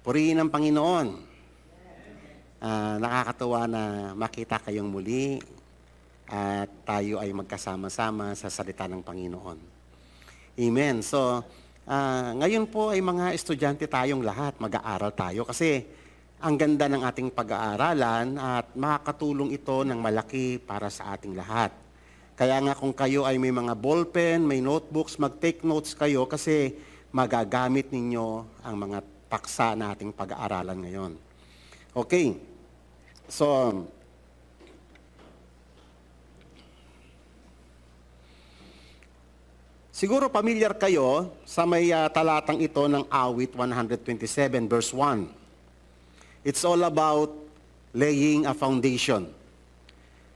Purihin ang Panginoon. Nakakatuwa na makita kayong muli at tayo ay magkasama-sama sa salita ng Panginoon. Amen. So, ngayon po ay mga estudyante tayong lahat, mag-aaral tayo kasi ang ganda ng ating pag-aaralan at makakatulong ito ng malaki para sa ating lahat. Kaya nga kung kayo ay may mga ballpen, may notebooks, mag-take notes kayo kasi magagamit ninyo ang mga paksa na ating pag-aaralan ngayon. Okay. So, siguro pamilyar kayo sa may talatang ito ng Awit 127 verse 1. It's all about laying a foundation.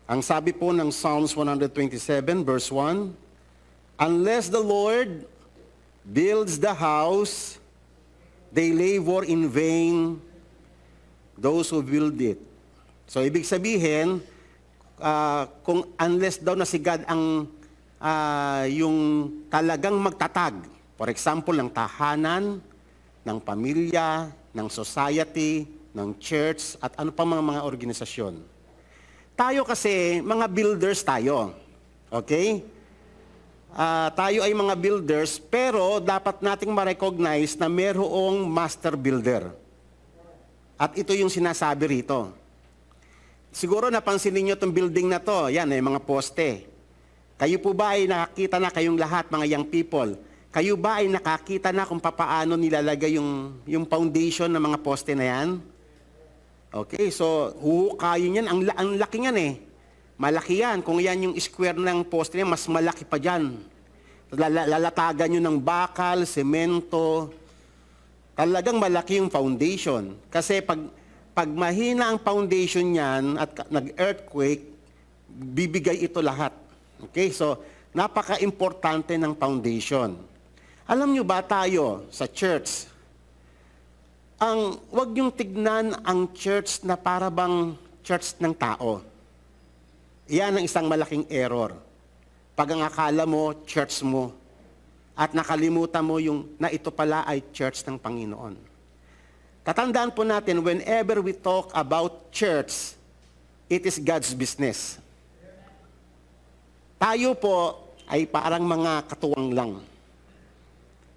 Ang sabi po ng Psalms 127 verse 1, unless the Lord builds the house, they labor in vain, those who build it. So, ibig sabihin, kung unless daw na si God ang yung talagang magtatag, for example, ng tahanan, ng pamilya, ng society, ng church, at ano pa mga organisasyon. Tayo kasi, mga builders tayo. Okay? Tayo ay mga builders, pero dapat nating ma-recognize na mayroong master builder. At ito yung sinasabi rito. Siguro napansin niyo itong building na to. Yan, ay mga poste. Kayo po ba ay nakakita na kayong lahat, mga young people? Kayo ba ay nakakita na kung paano nilalagay yung foundation ng mga poste na yan? Okay, so huhukayin yan. Ang laki yan eh. Malaki yan. Kung yan yung square ng poste niya, mas malaki pa dyan. Lalatagan nyo ng bakal, semento. Talagang malaki yung foundation. Kasi pag mahina ang foundation niyan at nag-earthquake, bibigay ito lahat. Okay, so napaka-importante ng foundation. Alam nyo ba tayo sa church, wag yung tignan ang church na para bang church ng tao. Iyan ang isang malaking error. Pag ang akala mo, church mo, at nakalimutan mo yung na ito pala ay church ng Panginoon. Tatandaan po natin, whenever we talk about church, it is God's business. Tayo po ay parang mga katuwang lang.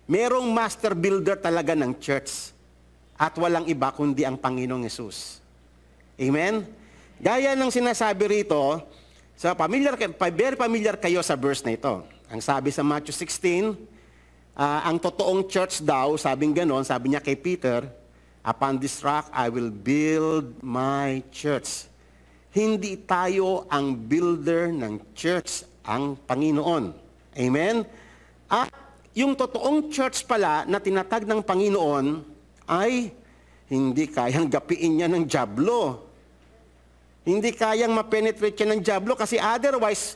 Merong master builder talaga ng church at walang iba kundi ang Panginoong Hesus. Amen? Gaya ng sinasabi rito, very familiar kayo sa verse na ito. Ang sabi sa Matthew 16, ang totoong church daw, sabing ganon, sabi niya kay Peter, upon this rock I will build my church. Hindi tayo ang builder ng church, ang Panginoon. Amen? At yung totoong church pala na tinatag ng Panginoon ay hindi kayang gapiin niya ng dyablo. Hindi kayang ma-penetrate siya ng dyablo kasi otherwise,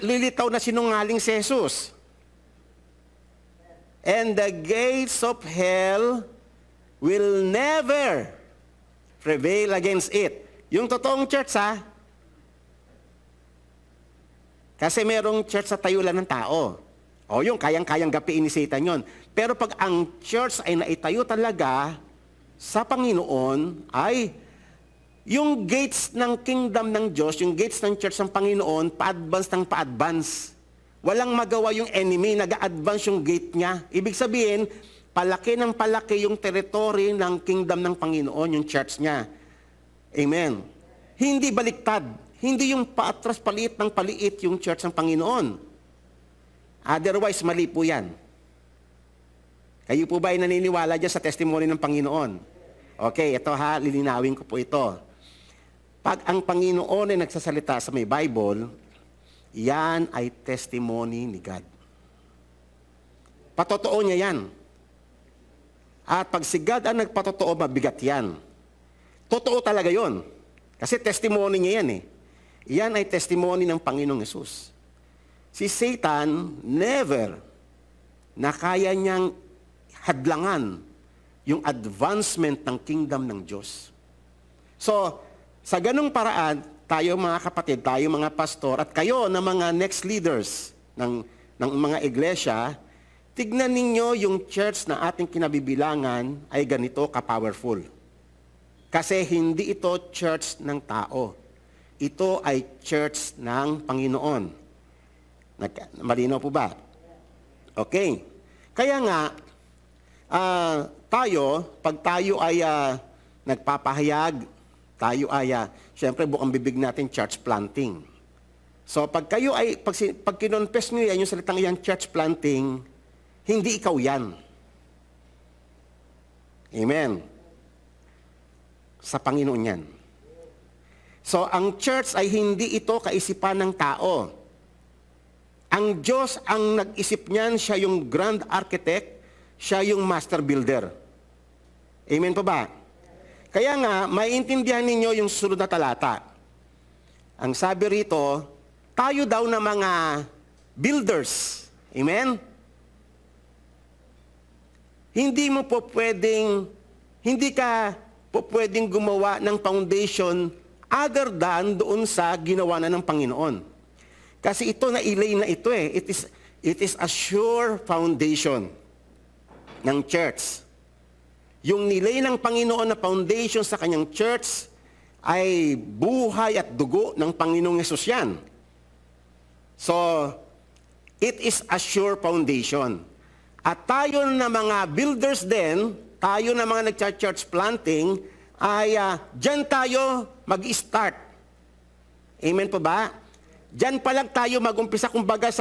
lilitaw na sinungaling si Jesus. And the gates of hell will never prevail against it. Yung totoong church kasi merong church sa tayo lang ng tao. O yung kayang-kayang gapiin ni Satan yun. Pero pag ang church ay naitayo talaga sa Panginoon, ay yung gates ng kingdom ng Diyos, yung gates ng church ng Panginoon, pa-advance ng pa-advance. Walang magawa yung enemy, nag-a-advance yung gate niya. Ibig sabihin, palaki ng palaki yung territory ng kingdom ng Panginoon, yung church niya. Amen. Hindi baliktad. Hindi yung paatras paliit ng paliit yung church ng Panginoon. Otherwise, mali po yan. Kayo po ba ay naniniwala dyan sa testimony ng Panginoon? Okay, ito lilinawin ko po ito. Pag ang Panginoon ay nagsasalita sa may Bible, yan ay testimony ni God. Patotoo niya yan. At pag si God ang nagpatotoo, mabigat yan. Totoo talaga yon. Kasi testimony niya yan eh. Yan ay testimony ng Panginoong Hesus. Si Satan, never na kaya niyang hadlangan yung advancement ng kingdom ng Diyos. So, sa ganung paraan, tayo mga kapatid, tayo mga pastor, at kayo na mga next leaders ng mga iglesia, Tignan ninyo yung church na ating kinabibilangan ay ganito ka-powerful. Kasi hindi ito church ng tao. Ito ay church ng Panginoon. Malinaw po ba? Okay. Kaya nga, pag tayo ay nagpapahayag, tayo ay, siyempre bukang bibig natin, church planting. So pag kayo ay, pag kinonfess nyo yan, yung salitang yan, church planting, hindi ikaw yan. Amen. Sa Panginoon yan. So ang church ay hindi ito kaisipan ng tao. Ang Diyos ang nag-isip niyan, siya yung grand architect, siya yung master builder. Amen po ba? Kaya nga, maiintindihan ninyo yung sunod na talata. Ang sabi rito, tayo daw na mga builders. Amen? Hindi ka po pwedeng gumawa ng foundation other than doon sa ginawa na ng Panginoon. Kasi ito na ilay na ito eh. It is a sure foundation ng church. Yung nilay ng Panginoon na foundation sa kanyang church ay buhay at dugo ng Panginoong Hesus yan. So, it is a sure foundation. At tayo na mga builders din, tayo na mga nagcha-church planting, ay dyan tayo mag-start. Amen po ba? Dyan pa lang tayo mag-umpisa, kumbaga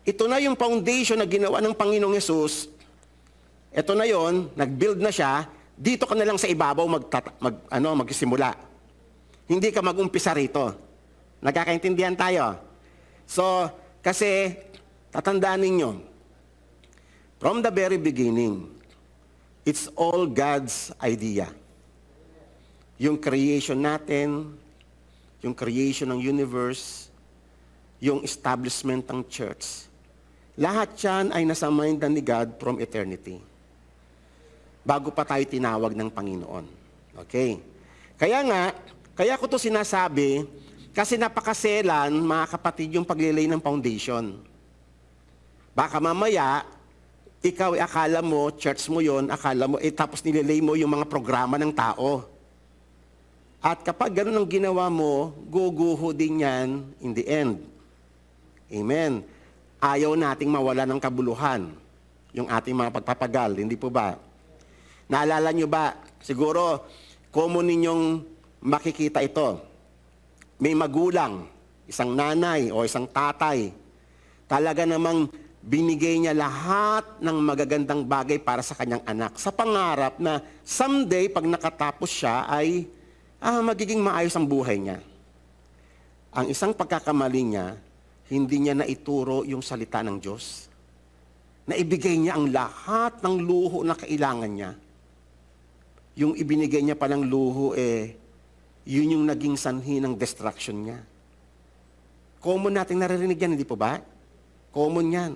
ito na yung foundation na ginawa ng Panginoong Hesus. Ito na yon, nag-build na siya, dito ka na lang sa ibabaw magsimula. Hindi ka mag-umpisa rito. Nagkakaintindihan tayo? So, kasi, tatandaan ninyo, from the very beginning, it's all God's idea. Yung creation natin, yung creation ng universe, yung establishment ng church, lahat yan ay nasa mind ni God from eternity. Bago pa tayo tinawag ng Panginoon. Okay? Kaya ko to sinasabi, kasi napakaselan, mga kapatid, yung paglilay ng foundation. Baka mamaya, ikaw akala mo, church mo yon, akala mo, tapos nililay mo yung mga programa ng tao. At kapag ganun ang ginawa mo, guguho din yan in the end. Amen. Ayaw nating mawala ng kabuluhan yung ating mga pagpapagal, hindi po ba? Naalala nyo ba, siguro, common ninyong makikita ito. May magulang, isang nanay o isang tatay, talaga namang binigay niya lahat ng magagandang bagay para sa kanyang anak. Sa pangarap na someday, pag nakatapos siya, ay magiging maayos ang buhay niya. Ang isang pagkakamali niya, hindi niya naituro yung salita ng Diyos. Naibigay niya ang lahat ng luho na kailangan niya. Yung ibinigay niya palang luho, yun yung naging sanhi ng destruction niya. Common natin naririnig yan, hindi po ba? Common yan.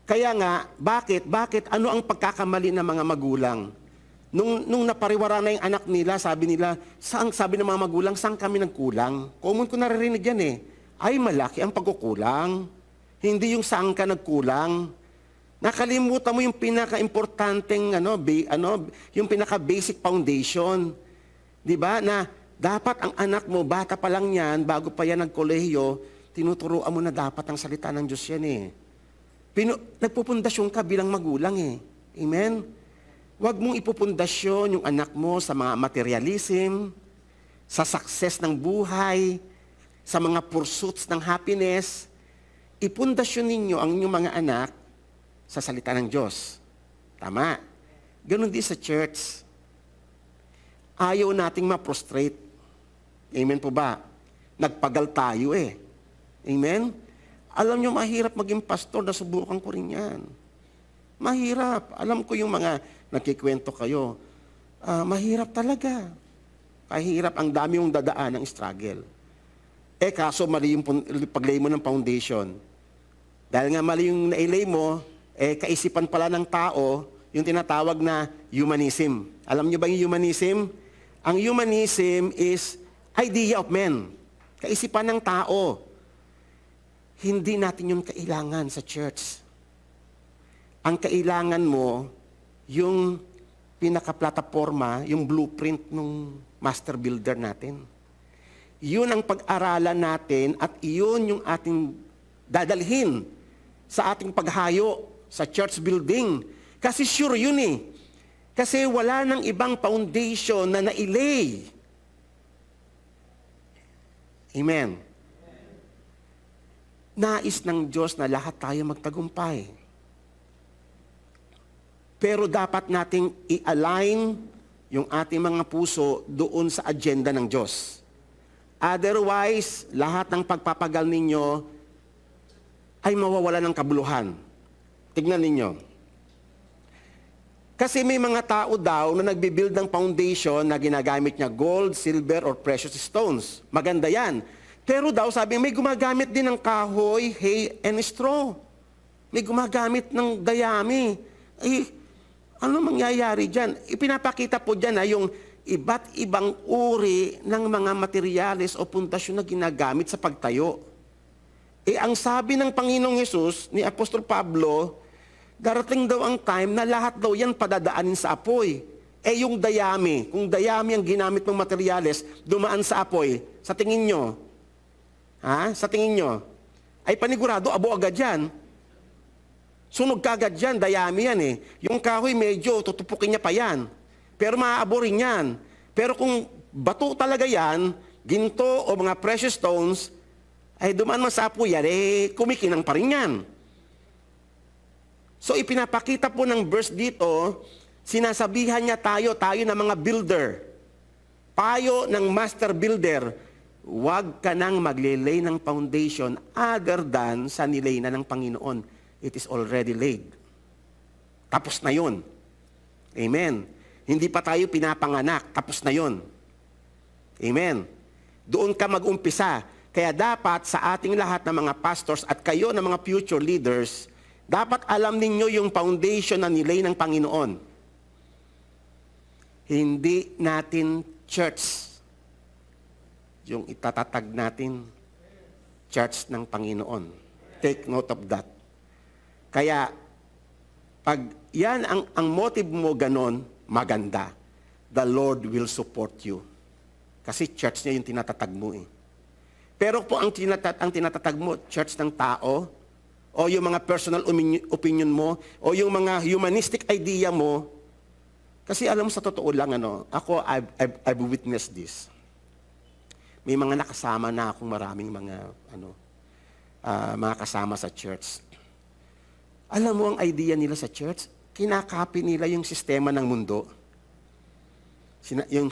Kaya nga, bakit? Ano ang pagkakamali ng mga magulang? Nung napariwara na yung anak nila, sabi ng mga magulang, saan kami nagkulang? Common ko naririnig yan eh. Ay, malaki ang pagkukulang. Hindi yung saan ka nagkulang. Nakalimutan mo yung pinaka-importanteng, yung pinaka-basic foundation. Di ba? Na dapat ang anak mo, bata pa lang yan, bago pa yan nagkolehiyo, tinuturuan mo na dapat ang salita ng Diyos yan eh. Nagpupundasyon ka bilang magulang eh. Amen? Huwag mong ipupundasyon yung anak mo sa mga materialism, sa success ng buhay, sa mga pursuits ng happiness. Ipundasyon ninyo ang inyong mga anak sa salita ng Diyos. Tama. Ganon din sa church. Ayaw nating ma-prostrate. Amen po ba? Nagpagal tayo eh. Amen? Alam nyo, mahirap maging pastor, nasubukan ko rin yan. Mahirap. Alam ko yung mga nagkikwento kayo. Mahirap talaga. Kahirap, ang dami yung dadaan ng struggle. Kaso mali yung paglay mo ng foundation. Dahil nga mali yung nailay mo, kaisipan pala ng tao, yung tinatawag na humanism. Alam nyo ba yung humanism? Ang humanism is idea of men. Kaisipan ng tao. Hindi natin yun kailangan sa church. ang kailangan mo, yung pinaka-plataforma, yung blueprint ng master builder natin. Yun ang pag-aralan natin at iyon yung ating dadalhin sa ating paghayo sa church building. Kasi sure yun eh. Kasi wala nang ibang foundation na nailay. Amen. Nais ng Diyos na lahat tayo magtagumpay. Pero dapat nating i-align yung ating mga puso doon sa agenda ng Diyos. Otherwise, lahat ng pagpapagal ninyo ay mawawala ng kabuluhan. Tignan ninyo. Kasi may mga tao daw na nagbibuild ng foundation na ginagamit niya gold, silver, or precious stones. Maganda yan. Pero daw sabi, may gumagamit din ng kahoy, hay, and straw. May gumagamit ng dayami. Ano mangyayari dyan? Ipinapakita po dyan yung iba't ibang uri ng mga materyales o pundasyon na ginagamit sa pagtayo. Ang sabi ng Panginoong Hesus, ni Apostol Pablo, darating daw ang time na lahat daw yan padadaanin sa apoy. Yung dayami, kung dayami ang ginamit ng materyales, dumaan sa apoy, sa tingin nyo, sa tingin nyo, ay panigurado, abo agad yan. Sunog ka agad yan, dayami yan eh. Yung kahoy medyo, tutupukin niya pa yan. Pero maaabo rin yan. Pero kung bato talaga yan, ginto o mga precious stones, ay dumaan man sa apoy yan, kumikinang pa rin yan. So ipinapakita po ng verse dito, sinasabihan niya tayo na mga builder. Payo ng master builder, huwag ka nang maglilay ng foundation other than sa nilay na ng Panginoon. It is already laid. Tapos na yun. Amen. Hindi pa tayo pinapanganak. Tapos na yun. Amen. Doon ka mag-umpisa. Kaya dapat sa ating lahat ng mga pastors at kayo na mga future leaders, dapat alam ninyo yung foundation na nilay ng Panginoon. Hindi natin church yung itatatag natin, church ng Panginoon. Take note of that. Kaya, pag yan ang motive mo ganon, maganda. The Lord will support you. Kasi church niya yung tinatatag mo eh. Pero po ang tinatatag mo, church ng tao, o yung mga personal opinion mo, o yung mga humanistic idea mo, kasi alam mo sa totoo lang, ako, I've witnessed this. May mga nakasama na akong maraming mga kasama sa church. Alam mo ang idea nila sa church? Kinakopy nila yung sistema ng mundo.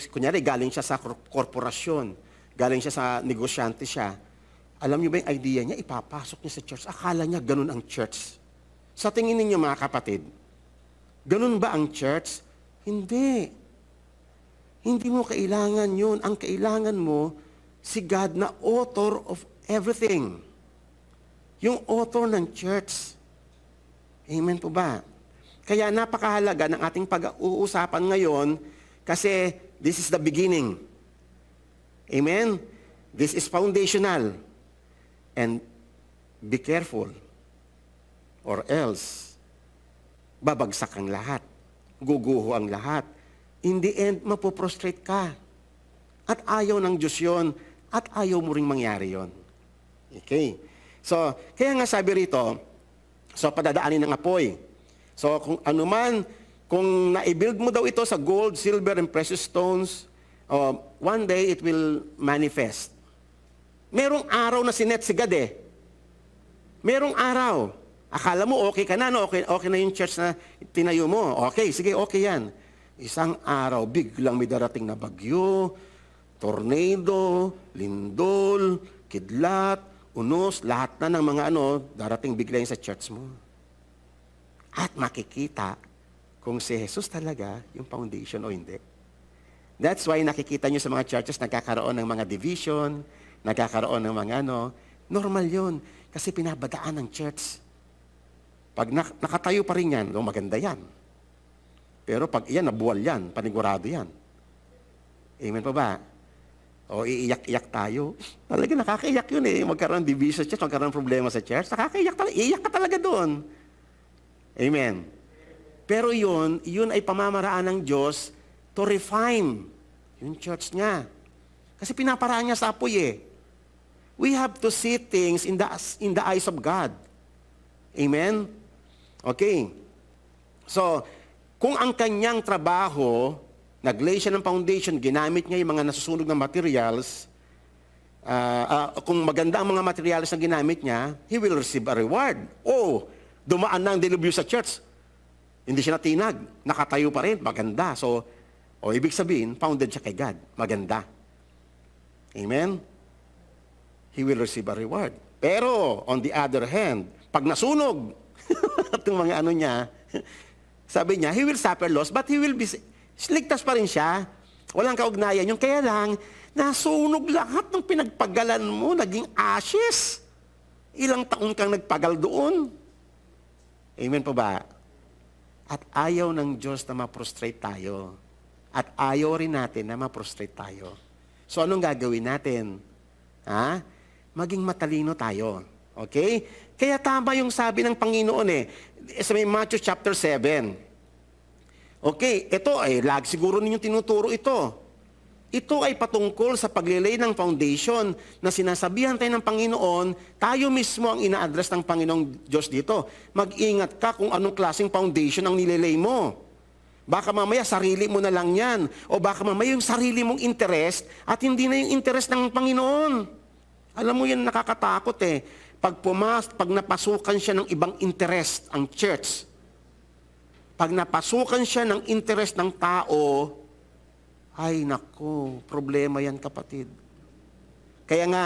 Kunyari, galing siya sa korporasyon, galing siya sa negosyante siya. Alam niyo ba yung idea niya? Ipapasok niya sa church. Akala niya ganun ang church. Sa tingin ninyo mga kapatid, ganun ba ang church? Hindi. Hindi mo kailangan yun. Ang kailangan mo, si God na author of everything. Yung author ng church. Amen po ba? Kaya napakahalaga ng ating pag-uusapan ngayon kasi this is the beginning. Amen? This is foundational. And be careful or else babagsak ang lahat. Guguho ang lahat. In the end, mapoprostrate ka. At ayaw ng Diyos yun. At ayaw mo ring mangyari yon. Okay. So, kaya nga sabi rito, padadaanin ng apoy. So, kung anuman, kung na-build mo daw ito sa gold, silver, and precious stones, one day it will manifest. Merong araw na sinet si God eh. Merong araw. Akala mo okay ka na, no? Okay na yung church na tinayo mo. Okay, sige, okay yan. Isang araw, biglang may darating na bagyo, tornado, lindol, kidlat, unos, lahat na ng mga darating bigla sa church mo. At makikita kung si Jesus talaga yung foundation o hindi. That's why nakikita nyo sa mga churches nagkakaroon ng mga division, nagkakaroon ng mga normal yun. Kasi pinabadaan ng church. Pag nakatayo pa rin yan, maganda yan. Pero pag iyan, nabuwal yan, panigurado yan. Amen pa ba? O iiyak-iyak tayo. Talaga nakakaiyak yun eh. Magkaroon ng division sa church, magkaroon ng problema sa church. Nakakaiyak talaga. Iiyak ka talaga doon. Amen. Pero yun ay pamamaraan ng Diyos to refine yung church niya. Kasi pinaparaan niya sa apoy eh. We have to see things in the eyes of God. Amen? Okay. So, kung ang kanyang trabaho, naglay siya ng foundation, ginamit niya yung mga nasusunog na materials, kung maganda ang mga materials na ginamit niya, he will receive a reward. O, dumaan na ang delubyo sa church. Hindi siya natinag. Nakatayo pa rin. Maganda. So, ibig sabihin, founded siya kay God. Maganda. Amen? He will receive a reward. Pero, on the other hand, pag nasunog, itong mga ano niya, sabi niya, he will suffer loss, but he will be, ligtas pa rin siya. Walang kaugnayan. Yung kaya lang, nasunog lahat ng pinagpagalan mo, naging ashes. Ilang taon kang nagpagal doon. Amen po ba? At ayaw ng Diyos na ma-prostrate tayo. At ayaw rin natin na ma-prostrate tayo. So anong gagawin natin? Maging matalino tayo. Okay? Kaya tama yung sabi ng Panginoon sa may Matthew chapter 7. Okay, ito ay siguro ninyong tinuturo ito. Ito ay patungkol sa paglilay ng foundation na sinasabihan tayo ng Panginoon, tayo mismo ang ina-address ng Panginoong Diyos dito. Mag-ingat ka kung anong klaseng foundation ang nililay mo. Baka mamaya sarili mo na lang yan. O baka mamaya yung sarili mong interest at hindi na yung interest ng Panginoon. Alam mo yan, nakakatakot Pag napasukan siya ng ibang interest ang church, pag napasukan siya ng interest ng tao, ay nako, problema yan kapatid. Kaya nga,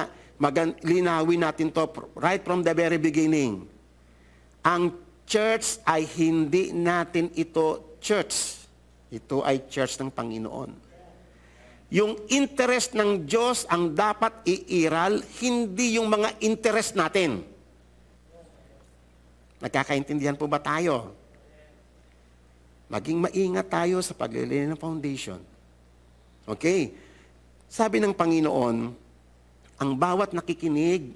linawin natin to right from the very beginning. Ang church ay hindi natin ito church. Ito ay church ng Panginoon. Yung interest ng Diyos ang dapat iiral, hindi yung mga interest natin. Nagkakaintindihan po ba tayo? Maging maingat tayo sa paglilay ng foundation. Okay? Sabi ng Panginoon, ang bawat nakikinig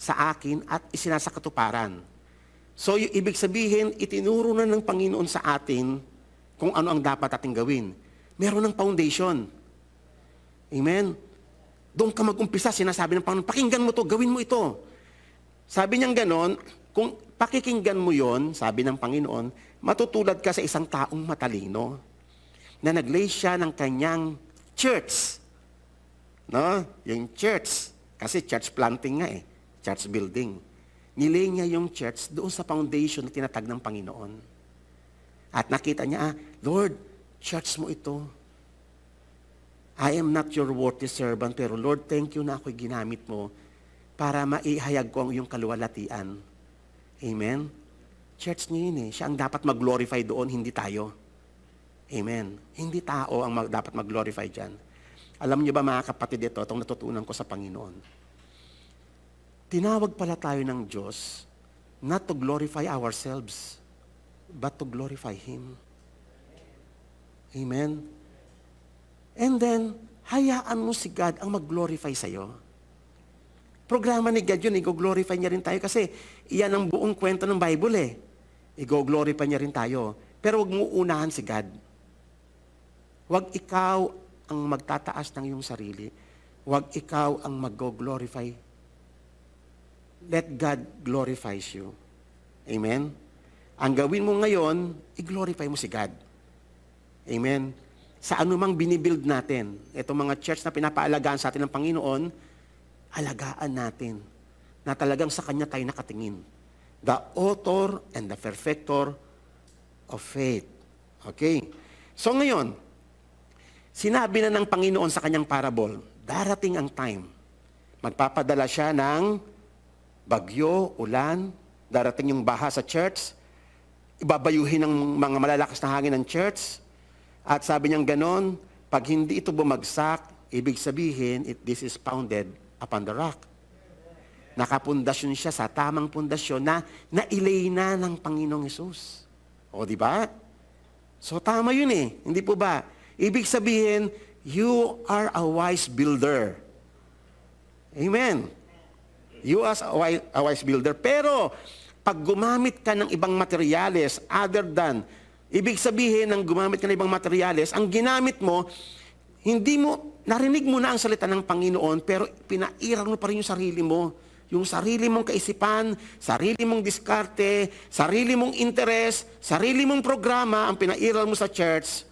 sa akin at isinasakatuparan. So, ibig sabihin, itinuro na ng Panginoon sa atin kung ano ang dapat ating gawin. Meron ng foundation. Amen? Doon ka mag-umpisa, sinasabi ng Panginoon, pakinggan mo to, gawin mo ito. Sabi niyang ganon, kung pakikinggan mo yon, sabi ng Panginoon, matutulad ka sa isang taong matalino na naglay siya ng kanyang church. No? Yung church. Kasi church planting nga church building. Nilay niya yung church doon sa foundation na tinatag ng Panginoon. At nakita niya, Lord, church mo ito. I am not your worthy servant, pero Lord, thank you na ako'y ginamit mo para maihayag ko ang iyong kaluwalhatian. Amen? Church niya yun Siya ang dapat mag-glorify doon, hindi tayo. Amen. Hindi tao ang dapat mag-glorify dyan. Alam niyo ba mga kapatid ito, itong natutunan ko sa Panginoon. Tinawag pala tayo ng Diyos not to glorify ourselves, but to glorify Him. Amen. And then, hayaan mo si God ang mag-glorify sa'yo. Programa ni God yun, i-glorify niya rin tayo kasi iyan ang buong kwento ng Bible I-glorify niya rin tayo. Pero huwag mo unahan si God. Huwag ikaw ang magtataas ng iyong sarili. Huwag ikaw ang mag-glorify. Let God glorifies you. Amen? Ang gawin mo ngayon, i-glorify mo si God. Amen? Sa anumang binibuild natin, itong mga church na pinapaalagaan sa atin ng Panginoon, alagaan natin na talagang sa Kanya tayo nakatingin. The author and the perfecter of faith. Okay? So ngayon, sinabi na ng Panginoon sa kanyang parable, darating ang time. Magpapadala siya ng bagyo, ulan, darating yung baha sa church, ibabayuhin ng mga malalakas na hangin ng church, at sabi niyang ganon, pag hindi ito bumagsak, ibig sabihin, this is founded upon the rock. Nakapundasyon siya sa tamang pundasyon na nailay na ng Panginoong Hesus. O, di ba? So, tama yun Hindi po ba? Ibig sabihin, you are a wise builder. Amen. You are a wise builder. Pero, pag gumamit ka ng ibang materyales other than, ibig sabihin ng gumamit ka ng ibang materyales, ang ginamit mo, hindi mo, narinig mo na ang salita ng Panginoon, pero pinairal mo pa rin yung sarili mo. Yung sarili mong kaisipan, sarili mong diskarte, sarili mong interes, sarili mong programa, ang pinairal mo sa church,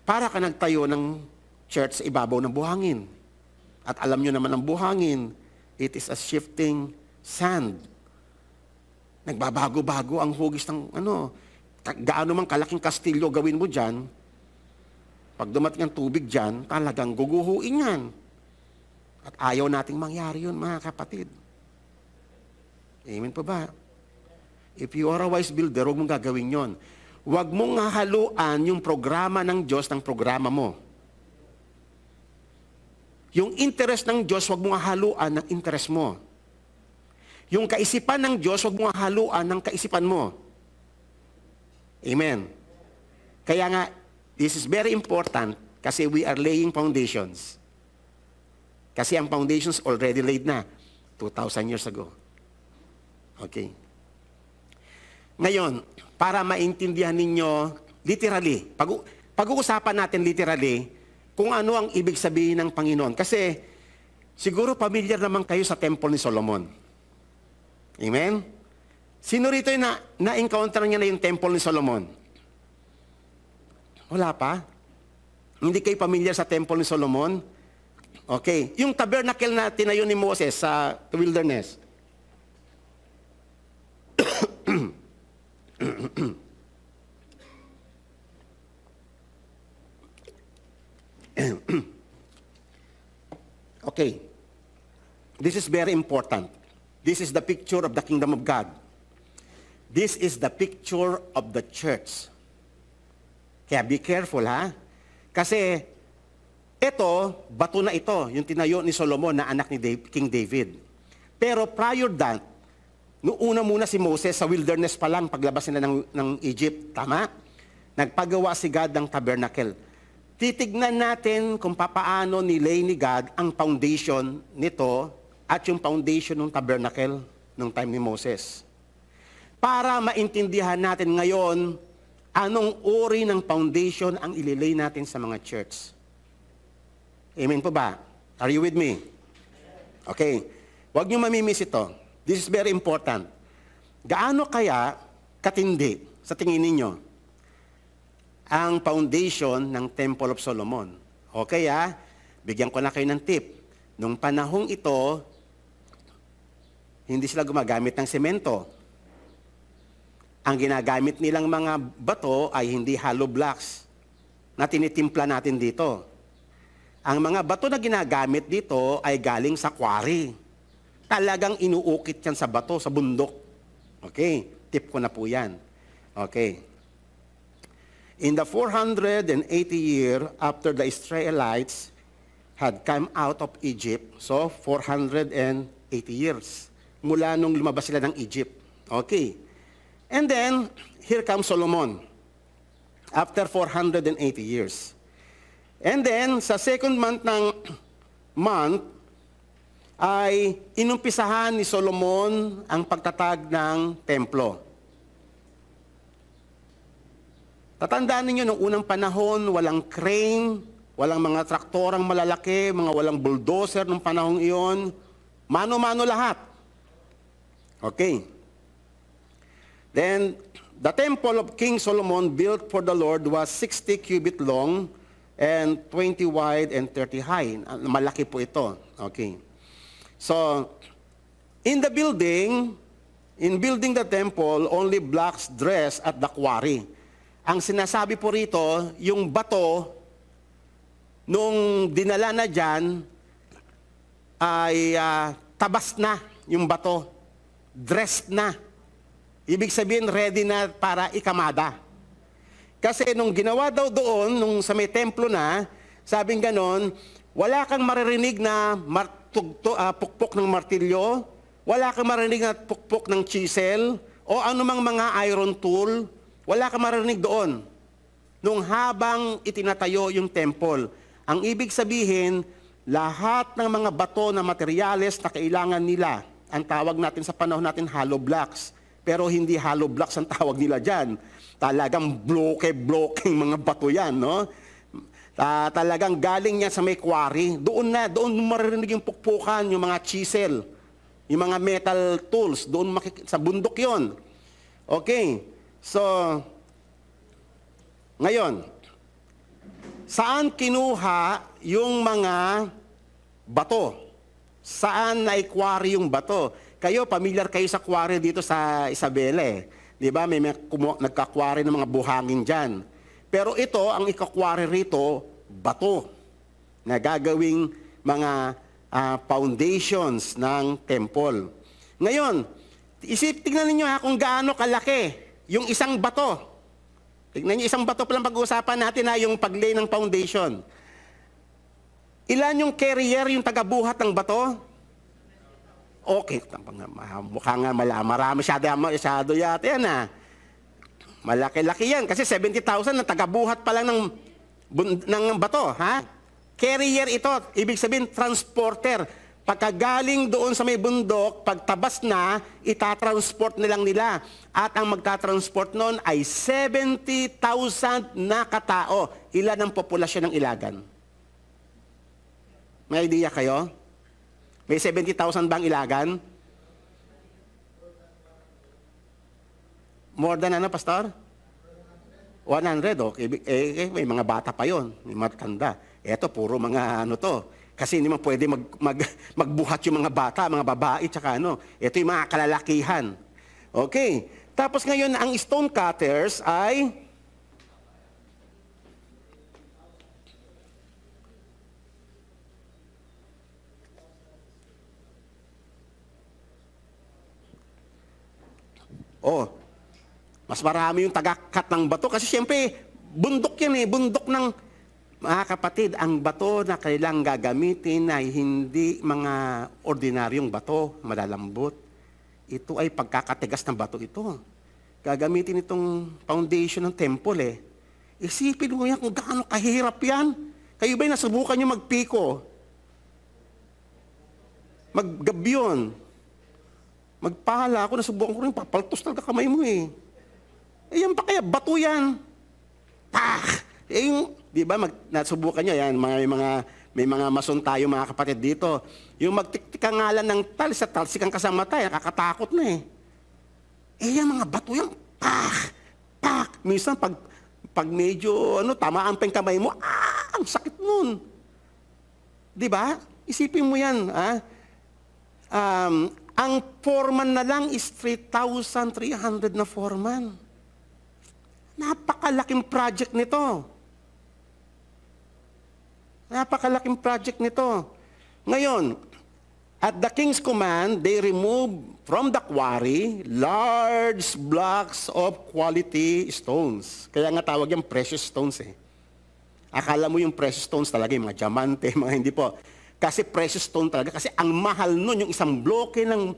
para ka nagtayo ng church sa ibabaw ng buhangin. At alam nyo naman ang buhangin, it is a shifting sand. Nagbabago-bago ang hugis ng gaano mang kalaking kastilyo gawin mo dyan, pag dumating ang tubig dyan, talagang guguhuin yan. At ayaw nating mangyari yun, mga kapatid. Amen po ba? If you are a wise builder, huwag mong gagawin yon. Huwag mong hahaluan yung programa ng Diyos ng programa mo. Yung interest ng Diyos, huwag mong hahaluan ng interest mo. Yung kaisipan ng Diyos, huwag mong hahaluan ng kaisipan mo. Amen. Kaya nga, this is very important kasi we are laying foundations. Kasi ang foundations already laid na 2,000 years ago. Okay. Ngayon, para maintindihan ninyo literally, pag-uusapan natin literally kung ano ang ibig sabihin ng Panginoon. Kasi siguro familiar naman kayo sa temple ni Solomon. Amen? Sino rito yung na-encounter niya na yung temple ni Solomon? Wala pa? Hindi kayo familiar sa temple ni Solomon? Okay. Yung tabernacle na tinayo ni Moses sa wilderness. Okay. This is very important. This is the picture of the kingdom of God. This is the picture of the church. Kaya be careful, ha? Kasi ito, bato na ito, yung tinayo ni Solomon na anak ni King David. Pero prior that, noong una muna si Moses sa wilderness pa lang, paglabas nila ng Egypt, tama? Nagpagawa si God ng tabernacle. Titignan natin kung papaano nilay ni God ang foundation nito at yung foundation ng tabernacle nung time ni Moses. Para maintindihan natin ngayon, anong uri ng foundation ang ililay natin sa mga church. Amen po ba? Are you with me? Okay. Huwag niyo mamimiss ito. This is very important. Gaano kaya katindi sa tingin ninyo ang foundation ng Temple of Solomon? Okay bigyan ko na kayo ng tip. Nung panahong ito, hindi sila gumagamit ng semento. Ang ginagamit nilang mga bato ay hindi hollow blocks na tinitimpla natin dito. Ang mga bato na ginagamit dito ay galing sa quarry. Talagang inuukit yan sa bato, sa bundok. Okay, tip ko na po yan. Okay. In the 480 year after the Israelites had come out of Egypt, so 480 years, mula nung lumabas sila ng Egypt. Okay. And then, here comes Solomon, after 480 years. And then, sa second month ay inumpisahan ni Solomon ang pagtatag ng templo. Tatandaan ninyo, noong unang panahon, walang crane, walang mga traktorang malalaki, walang bulldozer nung panahong iyon. Mano-mano lahat. Okay. Then, the temple of King Solomon built for the Lord was 60 cubit long and 20 wide and 30 high. Malaki po ito. Okay. So, in building the temple, only blacks dress at the quarry. Ang sinasabi po rito, yung bato, nung dinala na dyan, ay tabas na yung bato. Dressed na. Ibig sabihin, ready na para ikamada. Kasi nung ginawa daw doon, nung sa may templo na, sabing ganon, wala kang maririnig na pukpok ng martilyo, wala kang maririnig na pukpok ng chisel, o anumang mga iron tool, wala kang maririnig doon. Nung habang itinatayo yung temple, ang ibig sabihin, lahat ng mga bato na materyales na kailangan nila, ang tawag natin sa panahon natin hollow blocks. Pero hindi hollow blocks ang tawag nila dyan. Talagang bloke-blokeng mga bato yan, no? Talagang galing yan sa may quarry. Doon maririnig yung pukpukan, yung mga chisel, yung mga metal tools, doon sa bundok yon. Okay, so, ngayon, saan kinuha yung mga bato? Saan na-quarry yung bato? Kayo, familiar kayo sa quarry dito sa Isabela eh. Di ba? May nagka-quarry ng mga buhangin dyan. Pero ito, ang ika-quarry rito, bato na gagawing mga foundations ng temple. Ngayon, tignan ninyo kung gaano kalaki yung isang bato. Tignan niyo, isang bato palang pag-uusapan natin yung paglay ng foundation. Ilan yung carrier, yung tagabuhat ng bato? Okay, mukha nga marami masyado yata yan Malaki-laki yan kasi 70,000 na tagabuhat pa lang ng bato, ha? Carrier ito, ibig sabihin transporter. Pagkagaling doon sa may bundok, pagtabas na, itatransport nilang nila. At ang magtatransport noon ay 70,000 na katao. Ilan ang populasyon ng Ilagan? May idea kayo? May 70,000 bang Ilagan? More than Pastor? 100, okay. May mga bata pa yon, may matanda. Eto, puro mga to. Kasi hindi man pwede magbuhat yung mga bata, mga babae, tsaka Ito yung mga kalalakihan. Okay. Tapos ngayon, ang stone cutters ay mas marami yung tagakat ng bato kasi siyempre, bundok yan bundok ng, mga kapatid, ang bato na kailangang gagamitin ay hindi mga ordinaryong bato, malalambot. Ito ay pagkakatigas ng bato ito. Gagamitin itong foundation ng temple Isipin mo yan kung gaano kahirap yan. Kayo ba'y nasubukan nyo magpiko? Maggabyon? Magpala ako, nasubukan ko rin, papaltos talaga kamay mo yan pa kaya, bato yan. Di ba, nasubukan nyo yan, may mga mason tayo mga kapatid dito. Yung magtiktika ngalan ng talsik ang kasama tayo, nakakatakot na yan mga bato yan, Minsan, pag medyo, tamaan pa yung kamay mo, ang sakit nun. Di ba? Isipin mo yan, ang foreman na lang is 3,300 na foreman. Napakalaking project nito. Napakalaking project nito. Ngayon, at the king's command, they remove from the quarry large blocks of quality stones. Kaya nga tawag yung precious stones Akala mo yung precious stones talaga, yung mga diamante, mga hindi po. Kasi precious stone talaga. Kasi ang mahal nun, yung isang bloke ng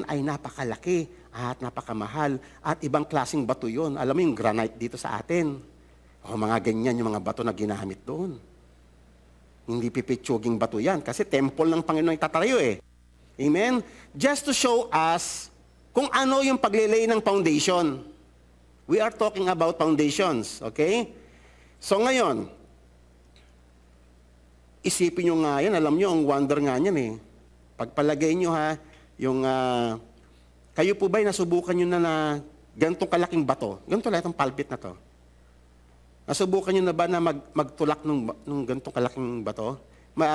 ay napakalaki at napakamahal. At ibang klaseng bato yun. Alam mo yung granite dito sa atin. Mga ganyan yung mga bato na ginamit doon. Hindi pipitsuging bato yan. Kasi temple ng Panginoon itatayo Amen? Just to show us kung ano yung paglilay ng foundation. We are talking about foundations. Okay? So ngayon, isipin nyo nga yan, alam nyo, ang wonder nga yan Pagpalagay nyo yung, kayo po ba'y nasubukan nyo na ganitong kalaking bato? Ganito lang itong pulpit na to. Nasubukan nyo na ba na magtulak ng ganitong kalaking bato?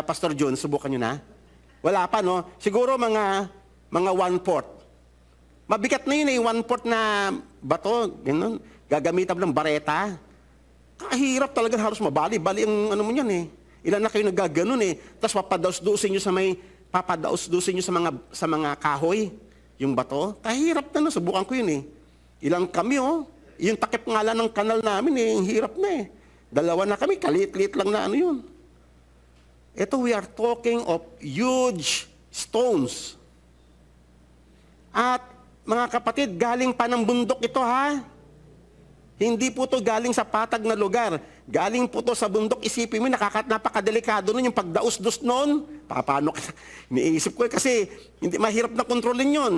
Pastor John, subukan nyo na? Wala pa, Siguro mga 1/4. Mabigat na yun 1/4 na bato, ganun. Gagamitan ng bareta. Kahirap talaga, halos mabali-bali ang mo yan Ilan na kayo nagaganon Tapos papadaos-dusin nyo sa mga kahoy, yung bato. Kahirap na subukan ko yun Ilang kami yung takip nga lang ng kanal namin ang hirap na Dalawa na kami, kalit-lit lang na yun. Ito, we are talking of huge stones. At mga kapatid, galing pa ng bundok ito Hindi po to galing sa patag na lugar. Galing po to sa bundok. Isipin mo, napakadelikado nun yung pagdaos-dos nun. Paano? Iniisip ko kasi hindi, mahirap na kontrolin yun.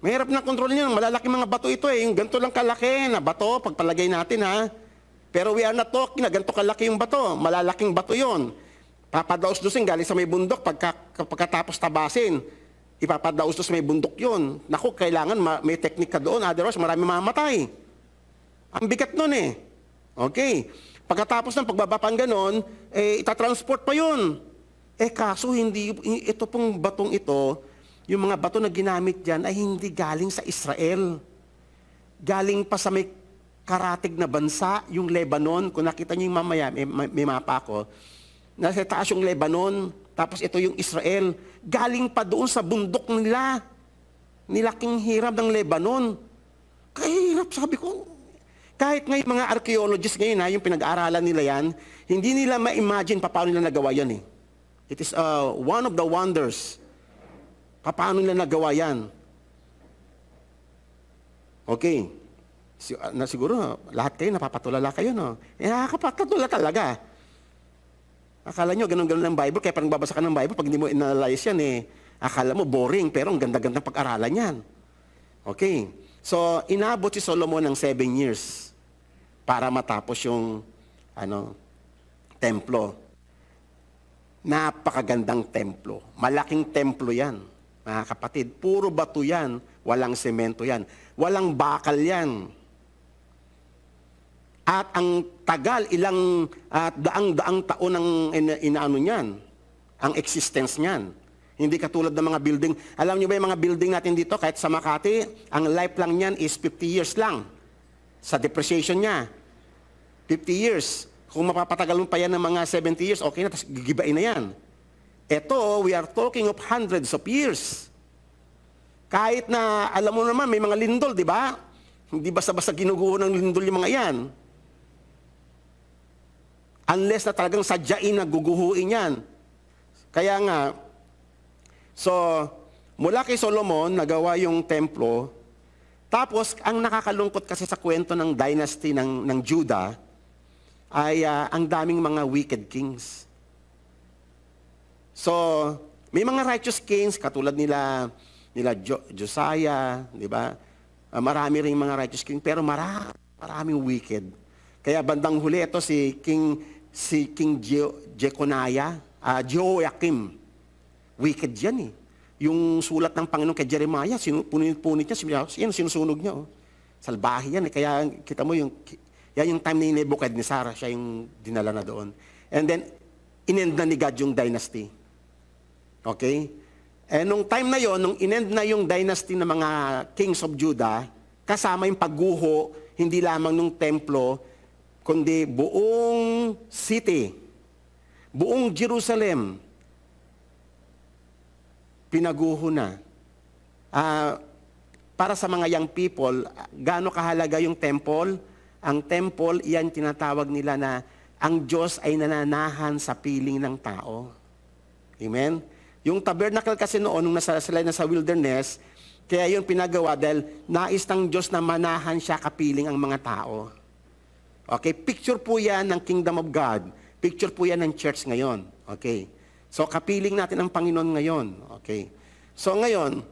Mahirap na kontrolin yun. Malalaking mga bato ito eh. Yung ganito lang kalaki na bato, pagpalagay natin ha. Pero we are not talking na ganito kalaki yung bato. Malalaking bato yun. Papadaos-dosin galing sa may bundok pagkatapos tabasin. Ipapadaos-dos sa may bundok yun. Naku, kailangan may teknik ka doon. Otherwise, marami mamatay. Ang bigat nun eh. Okay. Pagkatapos ng pagbabapang ganon, itatransport pa yun. Kaso hindi, ito pong batong ito, yung mga bato na ginamit dyan ay hindi galing sa Israel. Galing pa sa may karatig na bansa, yung Lebanon. Kung nakita niyo yung mamaya, may mapa ko. Nasa taas yung Lebanon, tapos ito yung Israel. Galing pa doon sa bundok nila. Nilaking hirap ng Lebanon. Kahirap, sabi ko. Kahit ngayon mga archaeologists ngayon, yung pinag-aaralan nila yan, hindi nila ma-imagine paano nila nagawa yan eh. It is one of the wonders. Paano nila nagawa yan. Okay. Siguro, lahat kayo napapatulala kayo, no? Nakakapatulala talaga. Akala nyo, ganun-ganun ng Bible, kaya parang babasa ka ng Bible, pag hindi mo inanalyze yan, akala mo boring, pero ang ganda-ganda pag-aralan yan. Okay. So, inabot si Solomon ng 7 years para matapos yung, templo. Napakagandang templo. Malaking templo yan, mga kapatid. Puro bato yan, walang semento yan. Walang bakal yan. At ang tagal, ilang daang-daang taon ang inaano niyan, ang existence niyan. Hindi katulad ng mga building. Alam niyo ba yung mga building natin dito, kahit sa Makati, ang life lang niyan is 50 years lang. Sa depreciation niya. 50 years. Kung mapapatagal mo pa yan ng mga 70 years, okay na, tapos gigibain na yan. Ito, we are talking of hundreds of years. Kahit na, alam mo naman, may mga lindol, di ba? Hindi basta-basta ginuguho ng lindol yung mga yan. Unless na talagang sadyain na guguhuin yan. Kaya nga, so, mula kay Solomon, nagawa yung templo. Tapos, ang nakakalungkot kasi sa kwento ng dynasty ng Judah, ay ang daming mga wicked kings. So, may mga righteous kings, katulad nila Josiah, di ba? Marami rin mga righteous kings, pero maraming wicked. Kaya bandang huli, ito si King Jeconiah, Jehoiakim. Wicked yan eh. Yung sulat ng Panginoon kay Jeremiah, punit niya, sinusunog niya. Oh. Salbahe yan eh. Kaya kita mo yan yung time ni Nebuchadnezzar, siya yung dinala na doon. And then, inend na ni God yung dynasty. Okay? And nung time na yon, nung inend na yung dynasty ng mga kings of Judah, kasama yung pagguho, hindi lamang nung templo, kundi buong city, buong Jerusalem, pinaguho na. Para sa mga young people, gaano kahalaga yung temple? Ang temple, iyan tinatawag nila na ang Diyos ay nananahan sa piling ng tao. Amen? Yung tabernacle kasi noon, nung sila nasa wilderness, kaya yun pinagawa dahil nais ng Diyos na manahan siya kapiling ang mga tao. Okay? Picture po yan ng Kingdom of God. Picture po yan ng church ngayon. Okay? So, kapiling natin ang Panginoon ngayon. Okay? So, ngayon,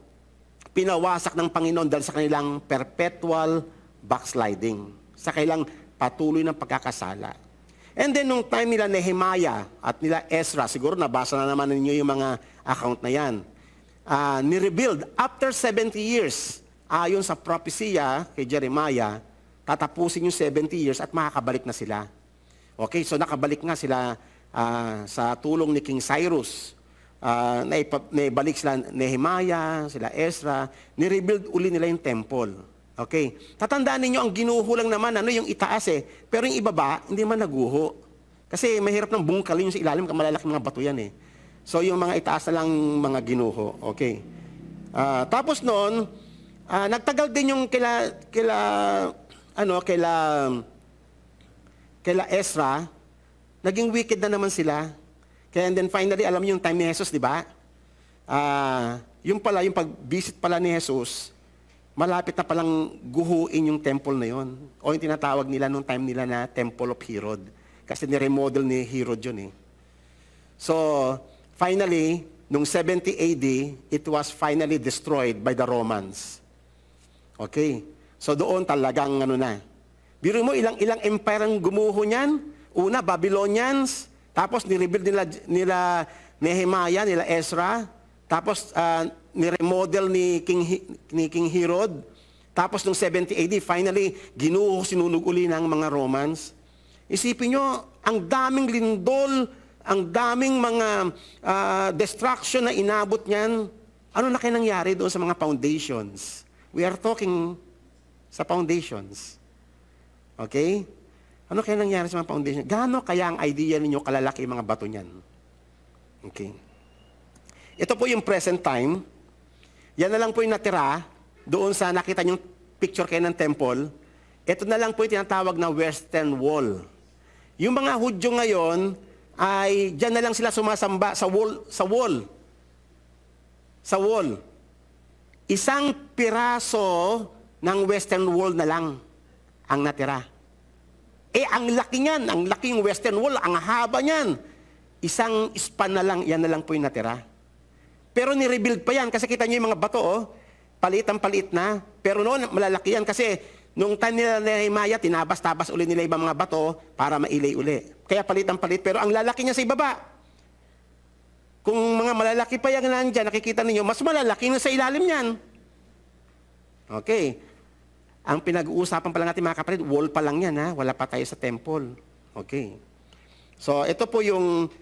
pinawasak ng Panginoon dahil sa kanilang perpetual backsliding. Sa kanilang patuloy ng pagkakasala. And then, nung time nila Nehemiah at nila Ezra, siguro nabasa na naman ninyo yung mga account na yan, ni-rebuild after 70 years, ayon sa propesya kay Jeremiah, tatapusin yung 70 years at makakabalik na sila. Okay, so nakabalik nga sila sa tulong ni King Cyrus. Naibalik sila Nehemiah, sila Ezra, ni-rebuild uli nila yung temple. Okay, tatandaan ninyo, ang ginuho lang naman, yung itaas eh, pero yung ibaba, hindi man naguho. Kasi mahirap ng bungkalin yung sa ilalim, malalaki mga bato yan eh. So yung mga itaas na lang mga ginuho. Okay. Tapos noon, nagtagal din yung kaila Ezra, naging wicked na naman sila. Kaya and then finally, alam niyo yung time ni Jesus, di ba? Yung pag-visit pala ni Jesus, malapit na palang guhuin yung temple na yon. O yung tinatawag nila nung time nila na Temple of Herod. Kasi ni-remodel ni Herod yun eh. So, finally, nung 70 AD, it was finally destroyed by the Romans. Okay? So doon talagang ano na. Biro mo ilang empire ang gumuho niyan. Una, Babylonians. Tapos nirebuild nila Nehemiah, nila Ezra. Tapos ni-remodel ni King Herod. Tapos nung 70 AD, finally, sinunog uli ng mga Romans. Isipin nyo, ang daming lindol, ang daming mga destruction na inabot niyan. Ano na kaya nangyari doon sa mga foundations? We are talking sa foundations. Okay? Ano kaya nangyari sa mga foundations? Gaano kaya ang idea ninyo kalalaki mga bato niyan? Okay. Ito po yung present time. Yan na lang po yung natira doon sa nakita niyong picture kayo ng temple. Ito na lang po yung tinatawag na Western Wall. Yung mga Hudyo ngayon, ay diyan na lang sila sumasamba sa wall. Sa wall. Isang piraso ng Western Wall na lang ang natira. Ang laki niyan, ang laking Western Wall, ang haba niyan. Isang span na lang, yan na lang po yung natira. Pero ni-rebuild pa yan, kasi kita niyo yung mga bato, paliit na. Pero noon, malalaki yan kasi nung time nila Nehemiah, tinabas-tabas uli nila ibang mga bato para mailay uli. Kaya palit, pero ang lalaki niya sa ibaba. Kung mga malalaki pa yan nandiyan, nakikita ninyo, mas malalaki na sa ilalim niyan. Okay. Ang pinag-uusapan pa lang natin mga kapatid, wall pa lang yan, ha? Wala pa tayo sa temple. Okay. So, ito po yung,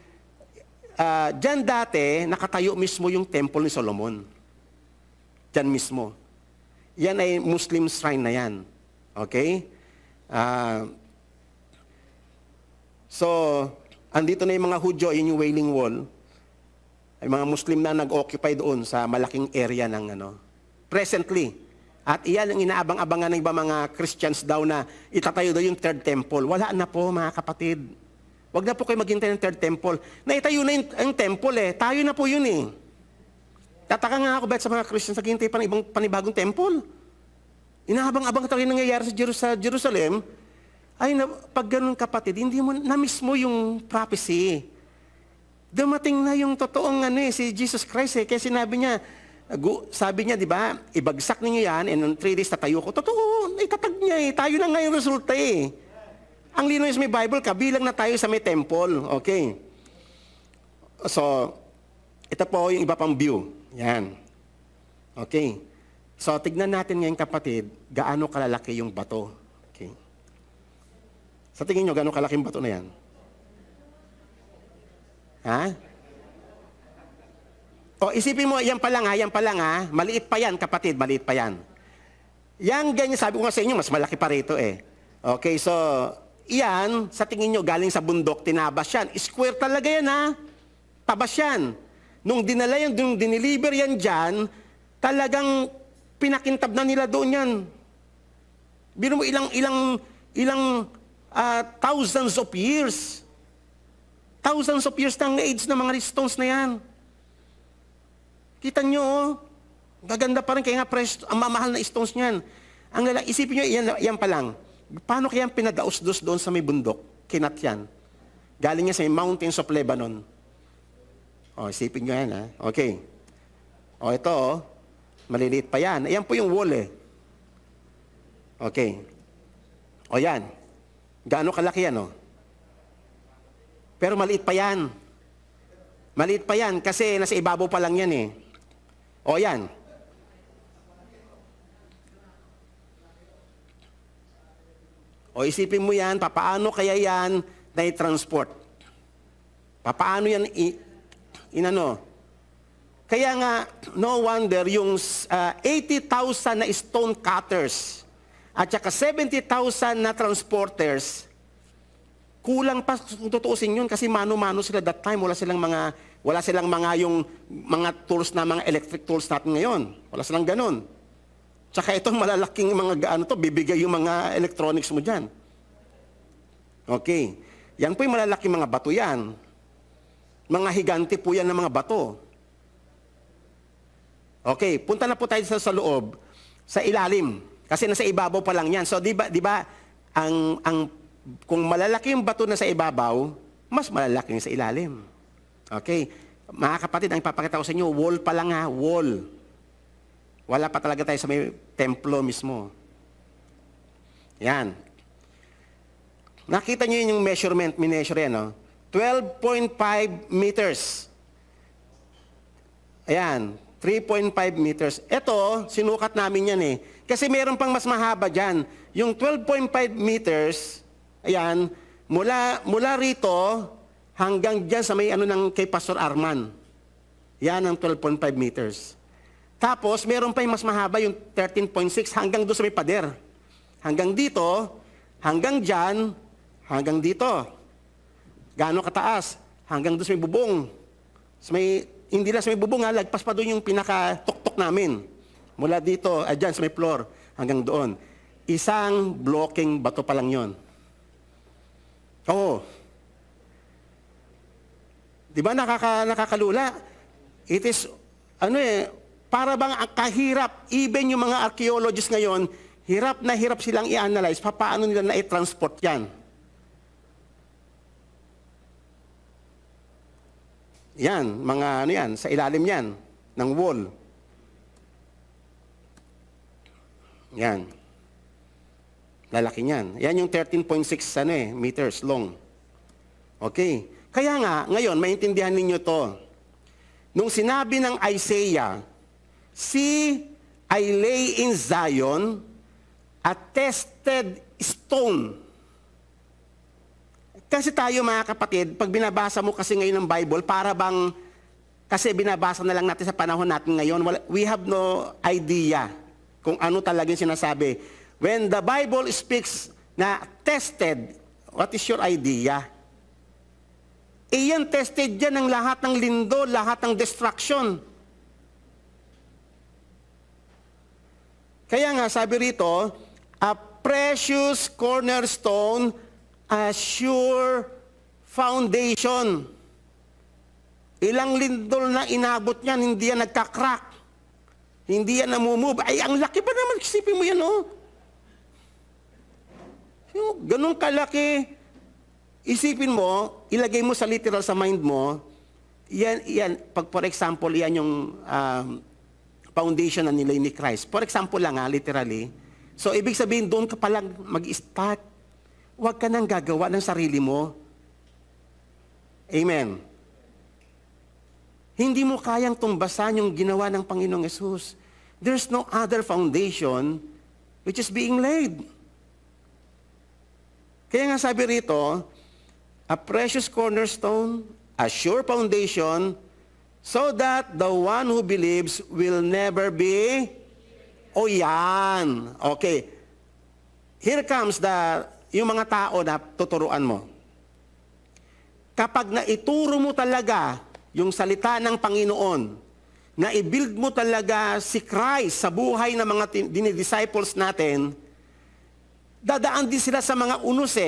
dyan dati, nakatayo mismo yung temple ni Solomon. Dyan mismo. Yan ay Muslim shrine na yan. Okay? So, andito na yung mga Hudyo, yun yung Wailing Wall. Ay mga Muslim na nag-occupy doon sa malaking area ng presently. At iyan ang inaabang-abangan ng iba mga Christians daw na itatayo daw yung third temple. Wala na po mga kapatid. Huwag na po kayo maghintay ng third temple. Naitayo na yung temple eh. Tayo na po yun eh. Tataka nga ako sa mga Christians naghintay pa ng ibang panibagong temple. Inahabang-abang talaga yung nangyayari sa Jerusalem. Ay, pag ganun kapatid, hindi mo na-miss mo yung prophecy. Dumating na yung totoong si Jesus Christ eh. Kaya sabi niya, di ba, ibagsak ninyo yan and in 3 days tatayo ko. Totoo, itatag niya eh. Tayo na nga yung resulta eh. Ang lino sa may Bible, kabilang na tayo sa may temple. Okay. So, ito po yung iba pang view. Yan. Okay. So, tignan natin ngayon kapatid, gaano kalalaki yung bato. Okay. Sa tingin nyo, gaano kalaki yung bato na yan? Ha? O, isipin mo, yan pa lang ha. Maliit pa yan, kapatid, maliit pa yan. Yan, ganyan, sabi ko nga sa inyo, mas malaki pa rito eh. Okay, so, yan, sa tingin nyo, galing sa bundok, tinabas yan. Square talaga yan ha. Tabas yan. Nung diniliver yan dyan, talagang pinakintab na nila doon yan. Biro mo ilang thousands of years. Thousands of years ng age ng mga stones na yan. Kita nyo, gaganda pa rin, kaya nga ang mamahal na stones niyan. Isipin nyo, yan pa lang. Paano kaya pinadaos-dos doon sa may bundok? Kinat yan. Galing niya sa may mountains of Lebanon. O, isipin nyo yan, ha? Okay. O, ito, maliliit pa yan. Ayan po yung wall, eh. Okay. O, yan. Gaano kalaki yan, o? Pero maliit pa yan. Maliit pa yan kasi nasa ibabaw pa lang yan, eh. O, yan. O isipin mo yan, papaano kaya yan na-transport? Papaano yan Kaya nga, no wonder yung 80,000 na stone cutters at saka 70,000 na transporters, kulang pa kung tutuusin yun kasi mano-mano sila that time. Wala silang mga yung mga tools na mga electric tools natin ngayon. Wala silang ganun. Tsaka itong malalaking mga bibigay yung mga electronics mo dyan. Okay. Yan po yung malalaking mga bato yan. Mga higante po yan ng mga bato. Okay, punta na po tayo sa loob. Sa ilalim. Kasi nasa ibabaw pa lang yan. So, di ba, kung malalaki yung bato na sa ibabaw, mas malalaki yung sa ilalim. Okay? Mga kapatid, ang ipapakita ko sa inyo, wall pa lang ha, wall. Wala pa talaga tayo sa may templo mismo. Yan. Nakita niyo yung measurement, mineasure yan, no? 12.5 meters. Ayan, 3.5 meters. Ito, sinukat namin yan eh. Kasi meron pang mas mahaba dyan. Yung 12.5 meters, ayan, mula rito hanggang dyan sa may kay Pastor Arman. Yan ang 12.5 meters. Tapos, meron pa yung mas mahaba, yung 13.6 hanggang doon sa may pader. Hanggang dito, hanggang dyan, hanggang dito. Gaano kataas? Hanggang doon sa may bubong. Hindi lang sa may bubong, lagpas pa doon yung pinaka-tuktok namin. Mula dito, dyan sa may floor, hanggang doon. Isang blocking bato pa lang yon. Oo. Di ba nakakalula? It is, para bang kahirap, even yung mga archaeologists ngayon, hirap silang i-analyze, paano nila na-transport yan. Yan, sa ilalim yan, ng wall. Yan. Lalaki niyan. Yan yung 13.6 meters long. Okay. Kaya nga, ngayon, maintindihan ninyo to. Nung sinabi ng Isaiah, "See, I lay in Zion a tested stone." Kasi tayo mga kapatid, pag binabasa mo kasi ngayon ng Bible, para bang, kasi binabasa na lang natin sa panahon natin ngayon, we have no idea kung ano talaga yung sinasabi. When the Bible speaks na tested, what is your idea? Iyan tested dyan ng lahat ng lindo, lahat ng destruction. Kaya nga sabi rito, a precious cornerstone, a sure foundation. Ilang lindol na inabot niyan, hindi yan nagka-crack. Hindi yan namumove. Ay, ang laki ba naman? Isipin mo yan, oh. Ganun kalaki. Isipin mo, ilagay mo sa literal sa mind mo, yan, pag for example, yan yung foundation na nilay ni Christ. For example lang, literally. So, ibig sabihin, doon ka palang mag-start. Huwag ka nang gagawa ng sarili mo. Amen. Hindi mo kayang tumbasan yung ginawa ng Panginoong Yesus. There's no other foundation which is being laid. Kaya nga sabi rito, a precious cornerstone, a sure foundation, so that the one who believes will never be... O yan. Okay. Here comes yung mga tao na tuturuan mo. Kapag naituro mo talaga yung salita ng Panginoon, na i-build mo talaga si Christ sa buhay ng mga dinidisciples natin, dadaan din sila sa mga unos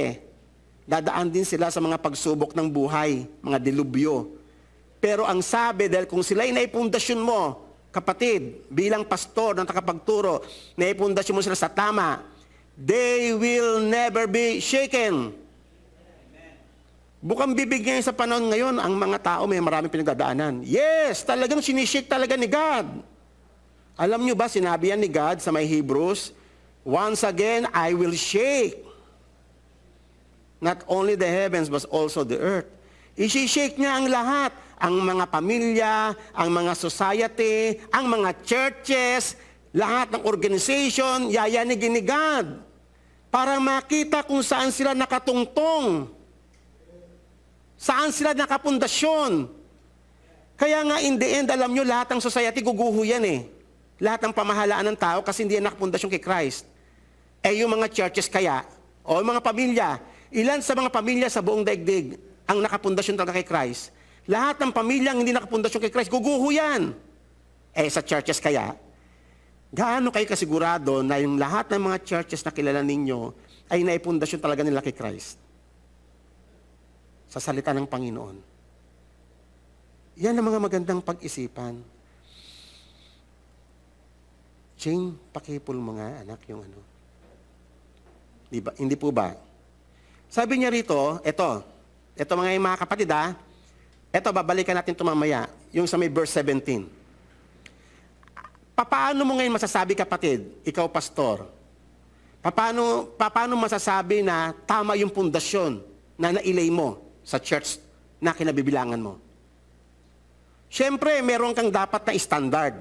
Dadaan din sila sa mga pagsubok ng buhay, mga dilubyo. Pero ang sabi, dahil kung sila ay naipundasyon mo, kapatid, bilang pastor ng takapagturo, naipundasyon mo sila sa tama, they will never be shaken. Bukang bibig ngayon sa panahon ngayon, ang mga tao may maraming pinagdadaanan. Yes, talagang sinishake talaga ni God. Alam nyo ba, sinabi yan ni God sa may Hebrews, once again, I will shake. Not only the heavens, but also the earth. I-shake niya ang lahat. Ang mga pamilya, ang mga society, ang mga churches, lahat ng organization, yayanigin ni God. Para makita kung saan sila nakatungtong. Saan sila nakapundasyon. Kaya nga in the end, alam nyo, lahat ng society guguho yan Lahat ng pamahalaan ng tao kasi hindi yan nakapundasyon kay Christ. Yung mga churches kaya, o mga pamilya, ilan sa mga pamilya sa buong daigdig ang nakapundasyon talaga kay Christ? Lahat ng pamilyang hindi nakapundasyon kay Christ, guguho yan. Sa churches kaya, gaano kayo kasigurado na yung lahat ng mga churches na kilala ninyo ay naipundasyon talaga nila kay Christ? Sa salita ng Panginoon. Yan ang mga magandang pag-isipan. Ching, pakipul mo nga, anak, yung ano. Di ba? Hindi po ba? Sabi niya rito, ito mga kapatid ito, babalikan natin ito mamaya, yung sa may verse 17. Paano mo ngayon masasabi, kapatid, ikaw pastor, paano masasabi na tama yung pundasyon na nailay mo sa church na kinabibilangan mo? Siyempre, meron kang dapat na standard.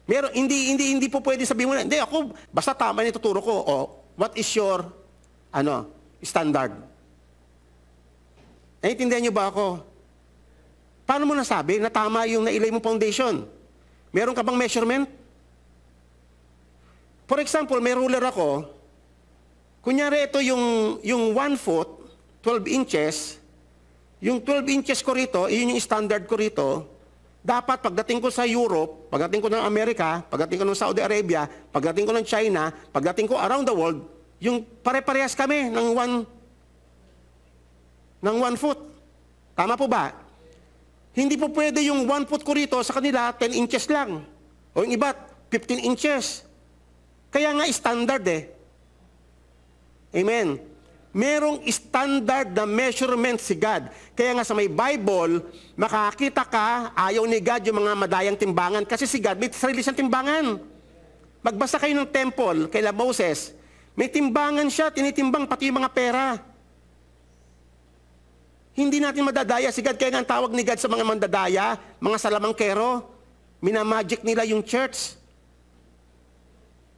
Hindi po pwede sabihin mo na, hindi ako, basta tama yung tuturo ko. O, what is your, standard? Naiintindihan niyo ba ako? Paano mo nasabi na tama yung nailay mong foundation? Meron ka bang measurement? For example, may ruler ako. Kunyari ito yung 1 foot, 12 inches. Yung 12 inches ko rito, yun yung standard ko rito. Dapat pagdating ko sa Europe, pagdating ko ng Amerika, pagdating ko ng Saudi Arabia, pagdating ko ng China, pagdating ko around the world, yung pare-parehas kami ng 1 foot. Tama po ba? Hindi po pwede yung 1 foot ko rito sa kanila, 10 inches lang. O yung iba, 15 inches. Kaya nga standard Amen. Merong standard na measurement si God. Kaya nga sa may Bible, makakita ka, ayaw ni God yung mga madayang timbangan. Kasi si God may sarili siyang timbangan. Magbasa kayo ng temple, kaila Moses. May timbangan siya, tinitimbang pati yung mga pera. Hindi natin madadaya si God. Kaya nga ang tawag ni God sa mga mandadaya, mga salamangkero, minamagic nila yung church.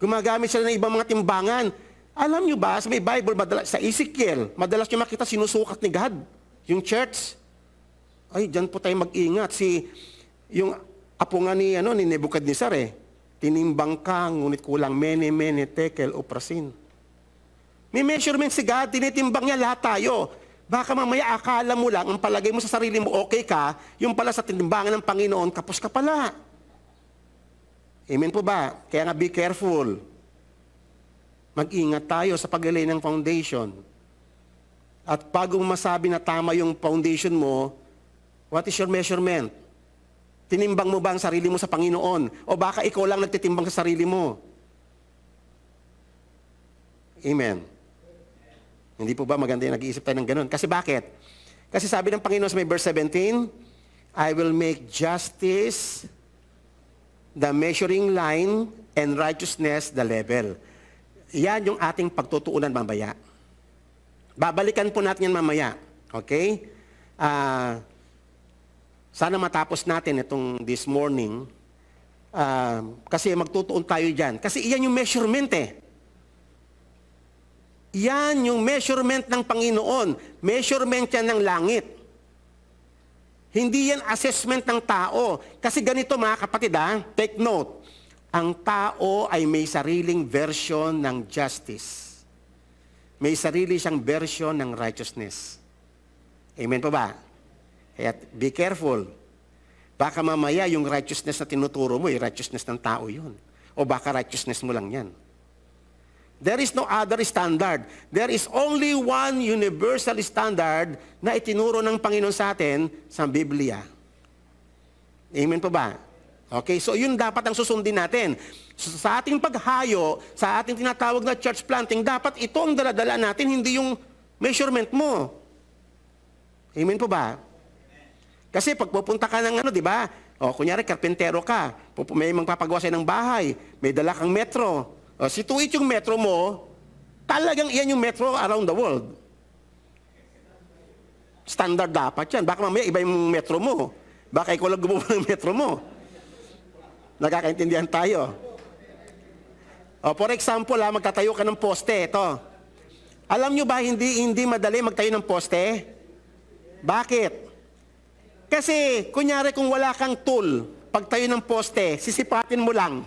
Gumagamit sila ng ibang mga timbangan. Alam nyo ba, sa may Bible, sa Ezekiel, madalas nyo makita sinusukat ni God, yung church. Ay, dyan po tayo mag-ingat. Yung apo nga ni Nebuchadnezzar tinimbang ka, ngunit kulang mene, tekel, oprasin. May measurement si God, tinitimbang niya lahat tayo. Baka mamaya akala mo lang, ang palagay mo sa sarili mo, okay ka, yung pala sa tinimbangan ng Panginoon, kapos ka pala. Amen po ba? Kaya nga be careful. Mag-ingat tayo sa paglilay ng foundation. At bago masabi na tama yung foundation mo, what is your measurement? Tinimbang mo ba ang sarili mo sa Panginoon? O baka ikaw lang nagtitimbang sa sarili mo? Amen. Hindi po ba maganda yung nag-iisip tayo ng ganun? Kasi bakit? Kasi sabi ng Panginoon sa may verse 17, I will make justice the measuring line and righteousness the level. Yan yung ating pagtutuunan mamaya. Babalikan po natin yan mamaya. Okay? Sana matapos natin itong this morning. Kasi magtutuon tayo dyan. Kasi iyan yung measurement Yan yung measurement ng Panginoon. Measurement yan ng langit. Hindi yan assessment ng tao. Kasi ganito mga kapatid take note. Ang tao ay may sariling version ng justice. May sarili siyang version ng righteousness. Amen po ba? Kaya be careful. Baka mamaya yung righteousness na tinuturo mo, yung righteousness ng tao yun. O baka righteousness mo lang yan. There is no other standard. There is only one universal standard na itinuro ng Panginoon sa atin sa Biblia. Amen po ba? Okay, so yun dapat ang susundin natin. So, sa ating paghayo, sa ating tinatawag na church planting, dapat ito ang daladala natin, hindi yung measurement mo. Amen po ba? Kasi pag pupunta ka ng di ba? O, kunyari, karpentero ka, may magpapagawa sa'yo ng bahay, may dala kang metro. O, situate yung metro mo, talagang iyan yung metro around the world. Standard dapat yan. Baka mamaya iba yung metro mo. Baka ikaw lang gumawa ng metro mo. Nagkakaintindihan tayo. O, for example, magtatayo ka ng poste. Ito. Alam nyo ba, hindi madali magtayo ng poste? Bakit? Kasi, kunyari kung wala kang tool, pagtayo ng poste, sisipatin mo lang.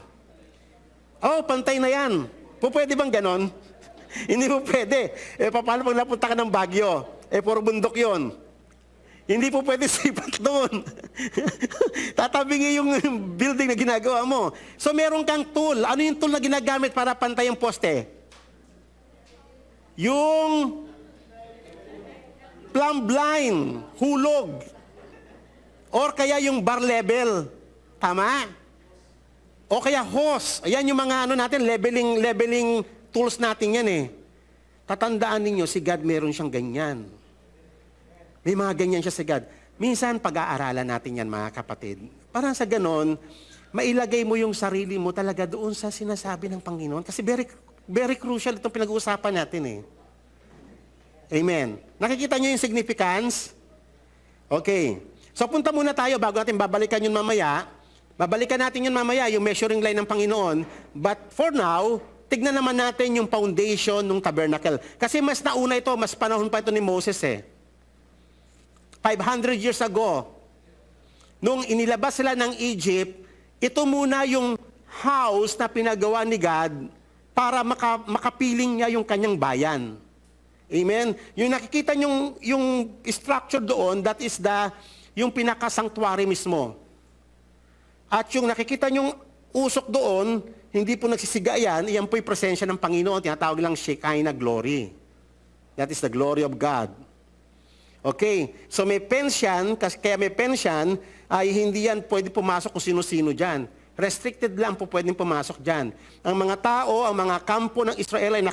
Oh, pantay na yan. Pwede bang ganon? Hindi po pwede. Paano pag napunta ka ng Baguio? Puro bundok yon. Hindi po pwede sipat doon. Tatabingi yung building na ginagawa mo. So meron kang tool. Ano yung tool na ginagamit para pantay yung poste? Yung plumb line, hulog. Or kaya yung bar level. Tama? O kaya hose. Ayan yung mga ano natin, leveling tools natin yan eh. Tatandaan ninyo, si God meron siyang ganyan. May mga ganyan siya si God. Minsan, pag-aaralan natin yan mga kapatid. Parang sa ganon, mailagay mo yung sarili mo talaga doon sa sinasabi ng Panginoon. Kasi very, very crucial itong pinag-uusapan natin eh. Amen. Nakikita nyo yung significance? Okay. So punta muna tayo bago natin babalikan yun mamaya. Babalikan natin yun mamaya, yung measuring line ng Panginoon. But for now, tignan naman natin yung foundation ng tabernacle. Kasi mas nauna ito, mas panahon pa ito ni Moses eh. 500 years ago, nung inilabas sila ng Egypt, ito muna yung house na pinagawa ni God para makapiling niya yung kanyang bayan. Amen? Yung nakikita yung structure doon, that is yung pinaka-sanctuary mismo. At yung nakikita nyong usok doon, hindi po nagsisiga yan, iyan po yung presensya ng Panginoon, tinatawag lang Shekinah glory. That is the glory of God. Okay, so may pension, kaya may pension, ay hindi yan pwede pumasok kung sino-sino dyan. Restricted lang po pwedeng pumasok dyan. Ang mga tao, ang mga kampo ng Israel ay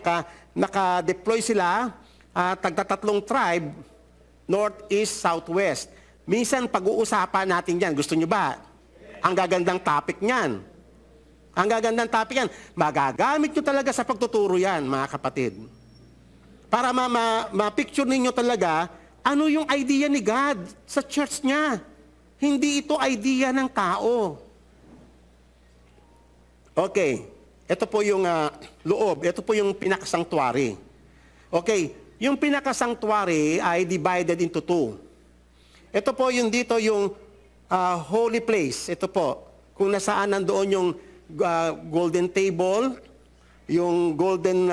naka-deploy sila, tagtatatlong tribe, north, east, southwest. Minsan pag-uusapan natin yan, gusto nyo ba? Ang gagandang topic niyan. Ang gagandang topic yan. Magagamit nyo talaga sa pagtuturo yan, mga kapatid. Para ma-picture ninyo talaga, ano yung idea ni God sa church niya. Hindi ito idea ng tao. Okay. Ito po yung loob. Ito po yung pinaka-sanctuary. Okay. Yung pinaka-sanctuary ay divided into two. Ito po yung dito yung holy place. Ito po. Kung nasaan nandoon yung golden table, yung golden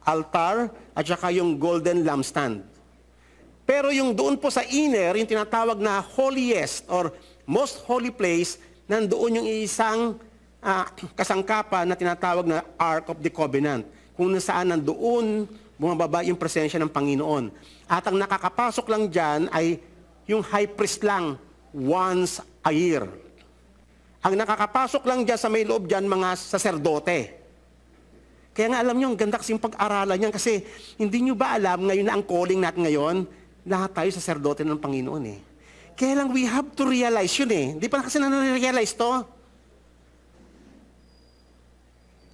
altar, at saka yung golden lampstand. Pero yung doon po sa inner, yung tinatawag na holiest or most holy place, nandoon yung isang kasangkapan na tinatawag na Ark of the Covenant. Kung nasaan nandoon, bumababa yung presensya ng Panginoon. At ang nakakapasok lang dyan ay yung high priest lang once a year. Ang nakakapasok lang dyan sa may loob dyan, mga saserdote. Kaya nga alam nyo, ang ganda kasing pag-aralan yan kasi hindi nyo ba alam ngayon na ang calling natin ngayon, lahat tayo saserdote ng Panginoon eh. Kaya lang we have to realize yun eh. Hindi pa kasi na-realize to.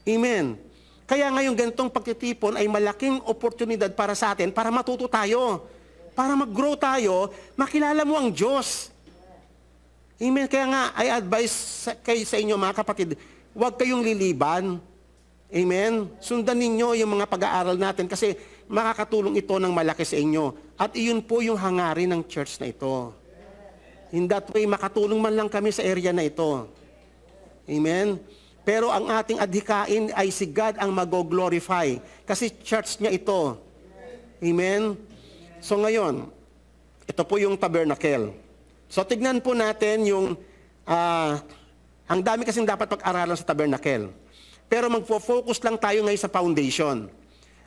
Amen. Kaya ngayon ganitong pagtitipon ay malaking oportunidad para sa atin para matuto tayo. Para mag-grow tayo, makilala mo ang Diyos. Amen. Kaya nga, I advise kayo sa inyo mga kapatid, huwag kayong liliban. Amen. Sundan ninyo yung mga pag-aaral natin kasi makakatulong ito ng malaki sa inyo. At iyon po yung hangarin ng church na ito. In that way, makatulong man lang kami sa area na ito. Amen. Pero ang ating adhikain ay si God ang mag-glorify kasi church niya ito. Amen. So ngayon, ito po yung tabernacle. So tignan po natin yung, ang dami kasing dapat pag-aralan sa tabernacle. Pero magfo-focus lang tayo ngayon sa foundation.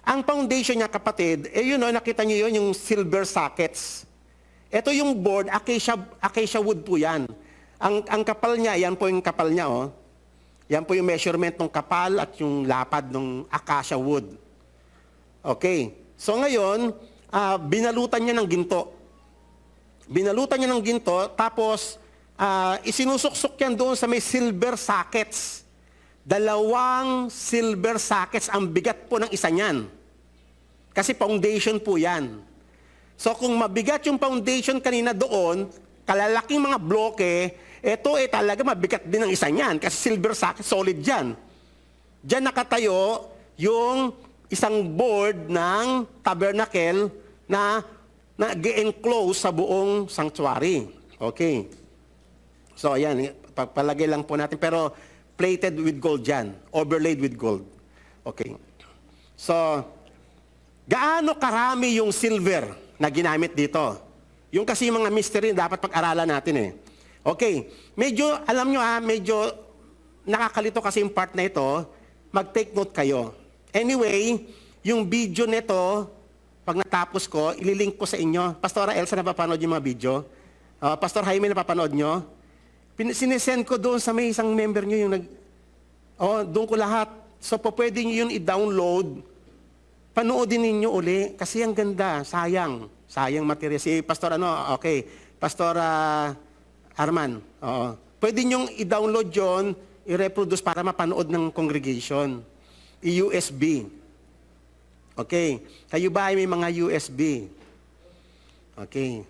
Ang foundation niya kapatid, yun o, nakita niyo yun, yung silver sockets. Ito yung board, acacia wood po yan. Ang kapal niya, yan po yung kapal niya o. Yan po yung measurement ng kapal at yung lapad ng acacia wood. Okay. So ngayon, binalutan niya ng ginto. Binalutan niya ng ginto, tapos isinusuksok yan doon sa may silver sockets. 2 silver sockets, ang bigat po ng isa niyan. Kasi foundation po yan. So kung mabigat yung foundation kanina doon, kalalaking mga bloke, ito talaga mabigat din ang isa niyan. Kasi silver socket, solid yan. Diyan nakatayo yung isang board ng tabernacle na nag-enclose sa buong sanctuary. Okay. So, ayan. Palagay lang po natin. Pero, plated with gold yan. Overlaid with gold. Okay. So, gaano karami yung silver na ginamit dito? Yung kasi mga mystery dapat pag-aralan natin eh. Okay. Medyo, alam nyo medyo nakakalito kasi yung part na ito. Mag-take note kayo. Anyway, yung video nito, pag natapos ko, ililink ko sa inyo. Pastora Elsa, napapanood yung mga video? Pastor Jaime, napapanood nyo? Sinesend ko doon sa may isang member nyo yung Oh, doon ko lahat. So, pwede nyo yun i-download. Panoodin ninyo uli. Kasi ang ganda. Sayang. Sayang material. Si Pastor okay. Pastor Arman. Oo. Pwede nyo i-download yun, i-reproduce para mapanood ng congregation. I-USB. Okay. Kayo ba ay may mga USB? Okay.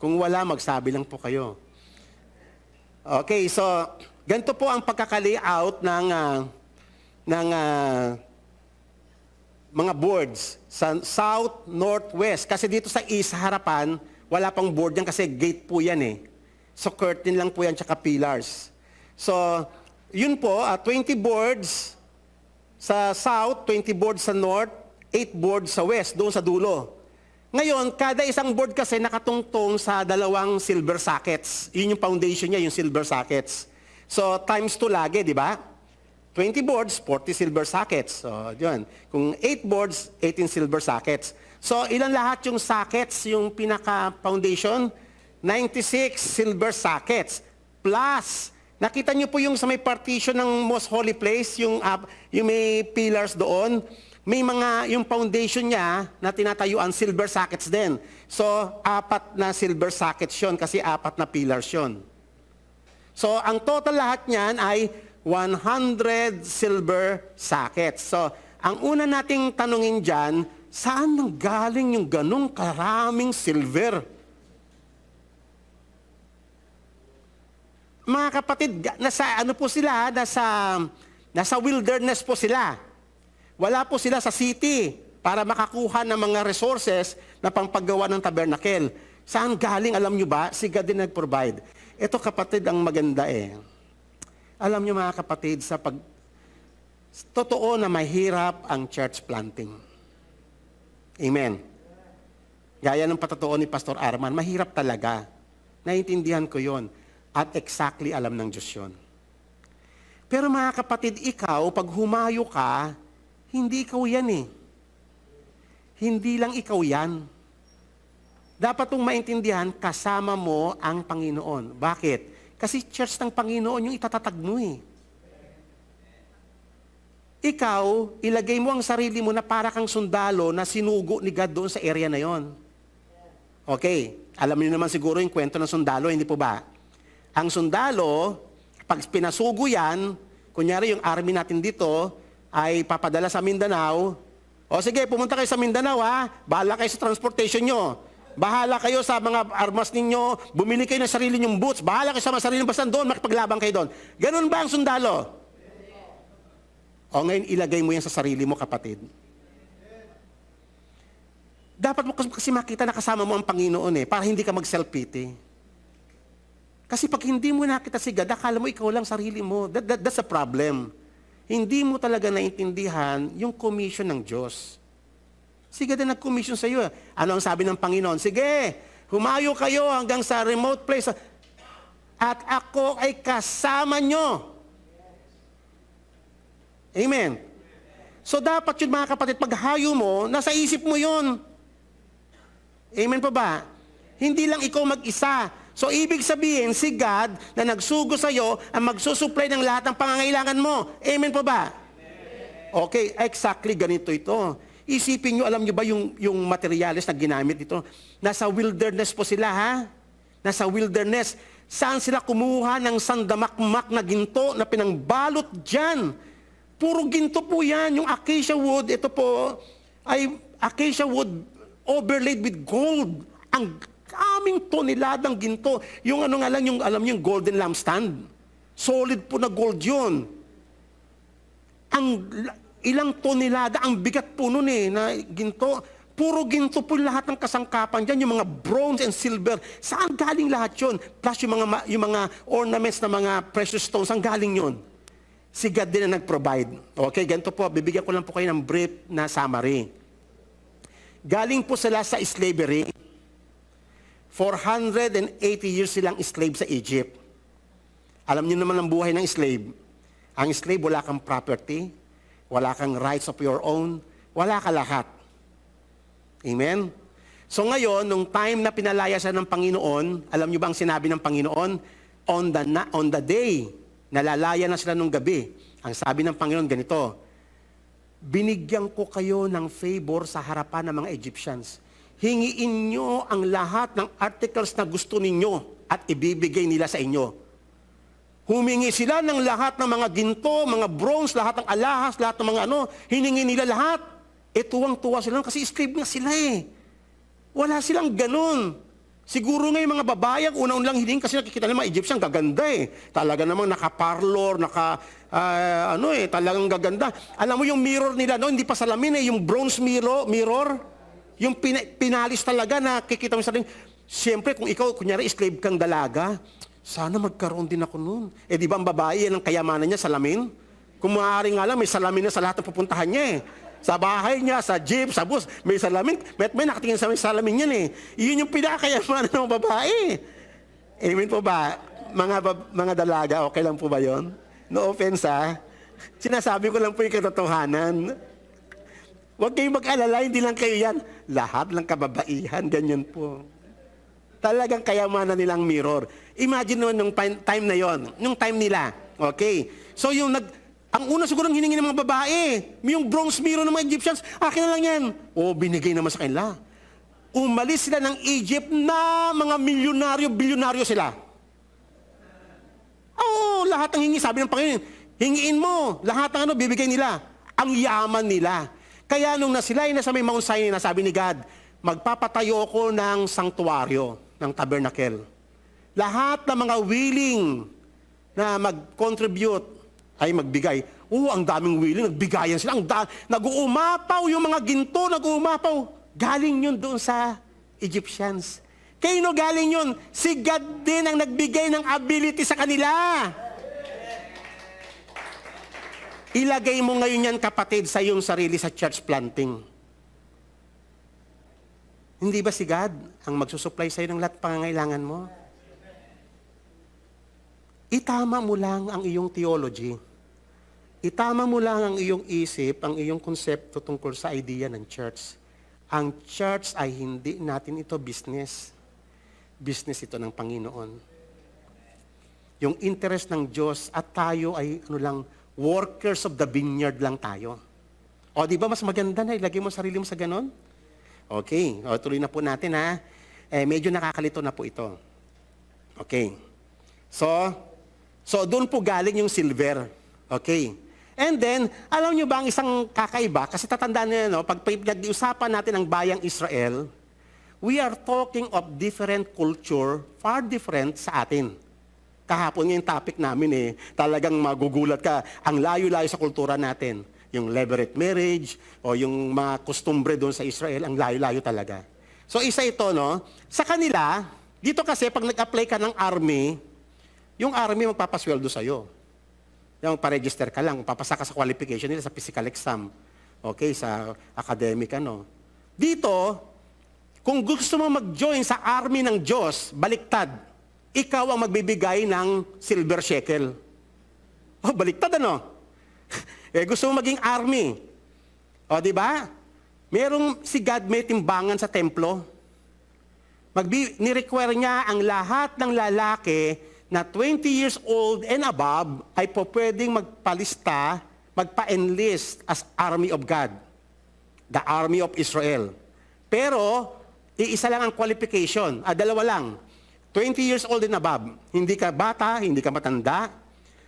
Kung wala, magsabi lang po kayo. Okay, so ganito po ang pagkaka-layout ng mga boards sa south, north, west. Kasi dito sa east, harapan, wala pang board yan kasi gate po yan eh. So curtain lang po yan, tsaka pillars. So, yun po, 20 boards sa south, 20 boards sa north, 8 boards sa west, doon sa dulo. Ngayon, kada isang board kasi nakatungtong sa dalawang silver sockets. Yun yung foundation niya, yung silver sockets. So, times 2 lagi, di ba? 20 boards, 40 silver sockets. So, yun. Kung 8 boards, 18 silver sockets. So, ilan lahat yung sockets, yung pinaka-foundation? 96 silver sockets. Plus, nakita niyo po yung sa may partition ng most holy place, yung may pillars doon. May yung foundation niya na tinatayuan, silver sockets din. So, 4 na silver sockets yun kasi 4 na pillars yun. So, ang total lahat niyan ay 100 silver sockets. So, ang una nating tanungin dyan, saan nanggaling yung ganong karaming silver? Mga kapatid, nasa po sila, nasa wilderness po sila. Wala po sila sa city para makakuha ng mga resources na pangpaggawa ng tabernacle. Saan galing, alam nyo ba? Si God din nag-provide. Ito kapatid, ang maganda eh. Alam nyo mga kapatid, totoo na mahirap ang church planting. Amen. Gaya ng patotoo ni Pastor Arman, mahirap talaga. Naiintindihan ko yon. At exactly alam ng Diyos yon. Pero mga kapatid, ikaw, pag humayo ka, hindi ikaw yan eh. Hindi lang ikaw yan. Dapat mong maintindihan, kasama mo ang Panginoon. Bakit? Kasi church ng Panginoon yung itatatag mo eh. Ikaw, ilagay mo ang sarili mo na para kang sundalo na sinugo ni God doon sa area na yon. Okay, alam niyo naman siguro yung kwento ng sundalo, hindi po ba? Ang sundalo, pag pinasugo yan, kunyari yung army natin dito, ay papadala sa Mindanao. O sige, pumunta kayo sa Mindanao ha. Bahala kayo sa transportation nyo. Bahala kayo sa mga armas ninyo. Bumili kayo ng sarili nyong boots. Bahala kayo sa mga sarili nyong basan doon. Makipaglabang kayo doon. Ganun ba ang sundalo? O ngayon, ilagay mo yan sa sarili mo, kapatid. Dapat mo kasi makita na kasama mo ang Panginoon eh, para hindi ka mag-self-pity. Kasi pag hindi mo nakita si God, akala mo ikaw lang sarili mo. That's a problem. Hindi mo talaga naintindihan yung commission ng Diyos. Sige din nag-commission sa iyo. Ano ang sabi ng Panginoon? Sige, humayo kayo hanggang sa remote place at ako ay kasama nyo. Amen. So dapat yun mga kapatid, paghayo mo, nasa isip mo yun. Amen pa ba? Hindi lang ikaw mag-isa. So, ibig sabihin, si God na nagsugo sa iyo ang magsusupply ng lahat ng pangangailangan mo. Amen po ba? Amen. Okay, exactly ganito ito. Isipin nyo, alam nyo ba yung materials na ginamit dito? Nasa wilderness po sila, ha? Nasa wilderness. Saan sila kumuha ng sandamakmak na ginto na pinangbalot dyan? Puro ginto po yan. Yung acacia wood, ito po, ay acacia wood overlaid with gold. Ang aming toneladang ginto. Yung ano nga lang, yung alam niyo, yung golden lampstand. Solid po na gold yun. Ilang tonelada, ang bigat po nun eh, na ginto. Puro ginto po lahat ng kasangkapan dyan, yung mga bronze and silver. Saan galing lahat yun? Plus yung mga ornaments na mga precious stones, saan galing yun? Si God din na nag-provide. Okay, ganito po, bibigyan ko lang po kayo ng brief na summary. Galing po sila sa slavery. 480 years silang slave sa Egypt. Alam niyo naman ang buhay ng slave. Ang slave, wala kang property, wala kang rights of your own, wala ka lahat. Amen? So ngayon, nung time na pinalaya siya ng Panginoon, alam niyo ba ang sinabi ng Panginoon? On the day, nalalaya na sila nung gabi. Ang sabi ng Panginoon ganito, binigyan ko kayo ng favor sa harapan ng mga Egyptians. Hingiin nyo ang lahat ng articles na gusto ninyo at ibibigay nila sa inyo. Humingi sila ng lahat ng mga ginto, mga bronze, lahat ng alahas, lahat ng mga hiningi nila lahat. Tuwang-tuwa sila kasi slave nga sila eh. Wala silang ganun. Siguro nga yung mga babae, ang una-unang hiling kasi nakikita nila mga Egyptian, gaganda eh. Talaga namang naka-parlor, talagang gaganda. Alam mo yung mirror nila, hindi pa salamin eh, yung bronze mirror, yung pinalis talaga na kikita mo sa rin. Siyempre, kung ikaw, kunyari, slave kang dalaga, sana magkaroon din ako noon. Di ba ang babae, yan ang kayamanan niya, salamin? Kung maaari nga lang, may salamin na sa lahat ng pupuntahan niya eh. Sa bahay niya, sa jeep, sa bus, may salamin. May nakatingin sa may salamin yan eh. Iyon yung pinakayamanan ng babae. Amen po ba? Mga dalaga, okay lang po ba yon? No offense ha. Sinasabi ko lang po yung katotohanan. Huwag kayong mag-alala, hindi lang kayo yan. Lahat ng kababaihan, ganyan po. Talagang kayamanan nilang mirror. Imagine naman nung time na yon, nung time nila. Okay? So ang una siguro hiningi ng mga babae, yung bronze mirror ng mga Egyptians, akin na lang yan. Binigay naman sa kanila. Umalis sila ng Egypt na mga bilyonaryo sila. Lahat ng hingi, sabi ng Panginoon, hingiin mo, lahat ng bibigay nila. Ang yaman nila. Kaya nung nasa may Mount Sinai, sabi ni God, magpapatayo ko ng sanktuaryo, ng tabernacle. Lahat ng mga willing na mag-contribute, ay magbigay. Ang daming willing, nagbigayan sila. Nag-uumapaw yung mga ginto, nag-uumapaw. Galing yun doon sa Egyptians. Kaino galing yun? Si God din ang nagbigay ng ability sa kanila. Ilagay mo ngayon yan, kapatid, sa iyong sarili sa church planting. Hindi ba si God ang magsusupply sa iyo ng lahat pangangailangan mo? Itama mo lang ang iyong theology. Itama mo lang ang iyong isip, ang iyong konsepto tungkol sa idea ng church. Ang church ay hindi natin ito business. Business ito ng Panginoon. Yung interest ng Diyos at tayo ay workers of the vineyard lang tayo. Di ba mas maganda na ilagay mo sarili mo sa ganon? Okay, tuloy na po natin ha. Medyo nakakalito na po ito. Okay. So doon po galing yung silver. Okay. And then, alam nyo ba ang isang kakaiba? Kasi tatandaan nyo, pag pinag-iusapan natin ang bayang Israel, we are talking of different culture, far different sa atin. Kahapon yung topic namin talagang magugulat ka. Ang layo-layo sa kultura natin. Yung levirate marriage, o yung mga kostumbre doon sa Israel, ang layo-layo talaga. So isa ito, sa kanila, dito kasi pag nag-apply ka ng army, yung army magpapasweldo sa'yo. Yung pa-register ka lang, papasa ka sa qualification nila sa physical exam. Okay, sa academic Dito, kung gusto mo mag-join sa army ng Diyos, baliktad, ikaw ang magbibigay ng silver shekel. Baliktad gusto mo maging army. Di ba? Si God may timbangan sa templo. Ni-require niya ang lahat ng lalaki na 20 years old and above ay pwedeng magpalista, magpa-enlist as army of God. The army of Israel. Pero, iisa lang ang qualification. Dalawa lang. 20 years old and above. Hindi ka bata, hindi ka matanda.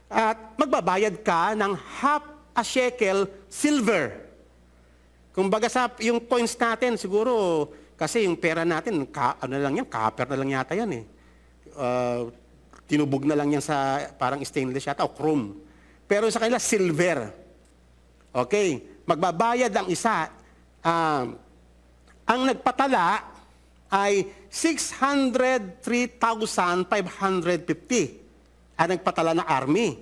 At magbabayad ka ng half a shekel silver. Kumbaga sa yung coins natin, siguro, kasi yung pera natin, copper na lang yata yan tinubog na lang yan sa parang stainless yata o chrome. Pero sa kanila, silver. Okay. Magbabayad ang isa. Ang nagpatala ay 603,550 ang nagpatala na army.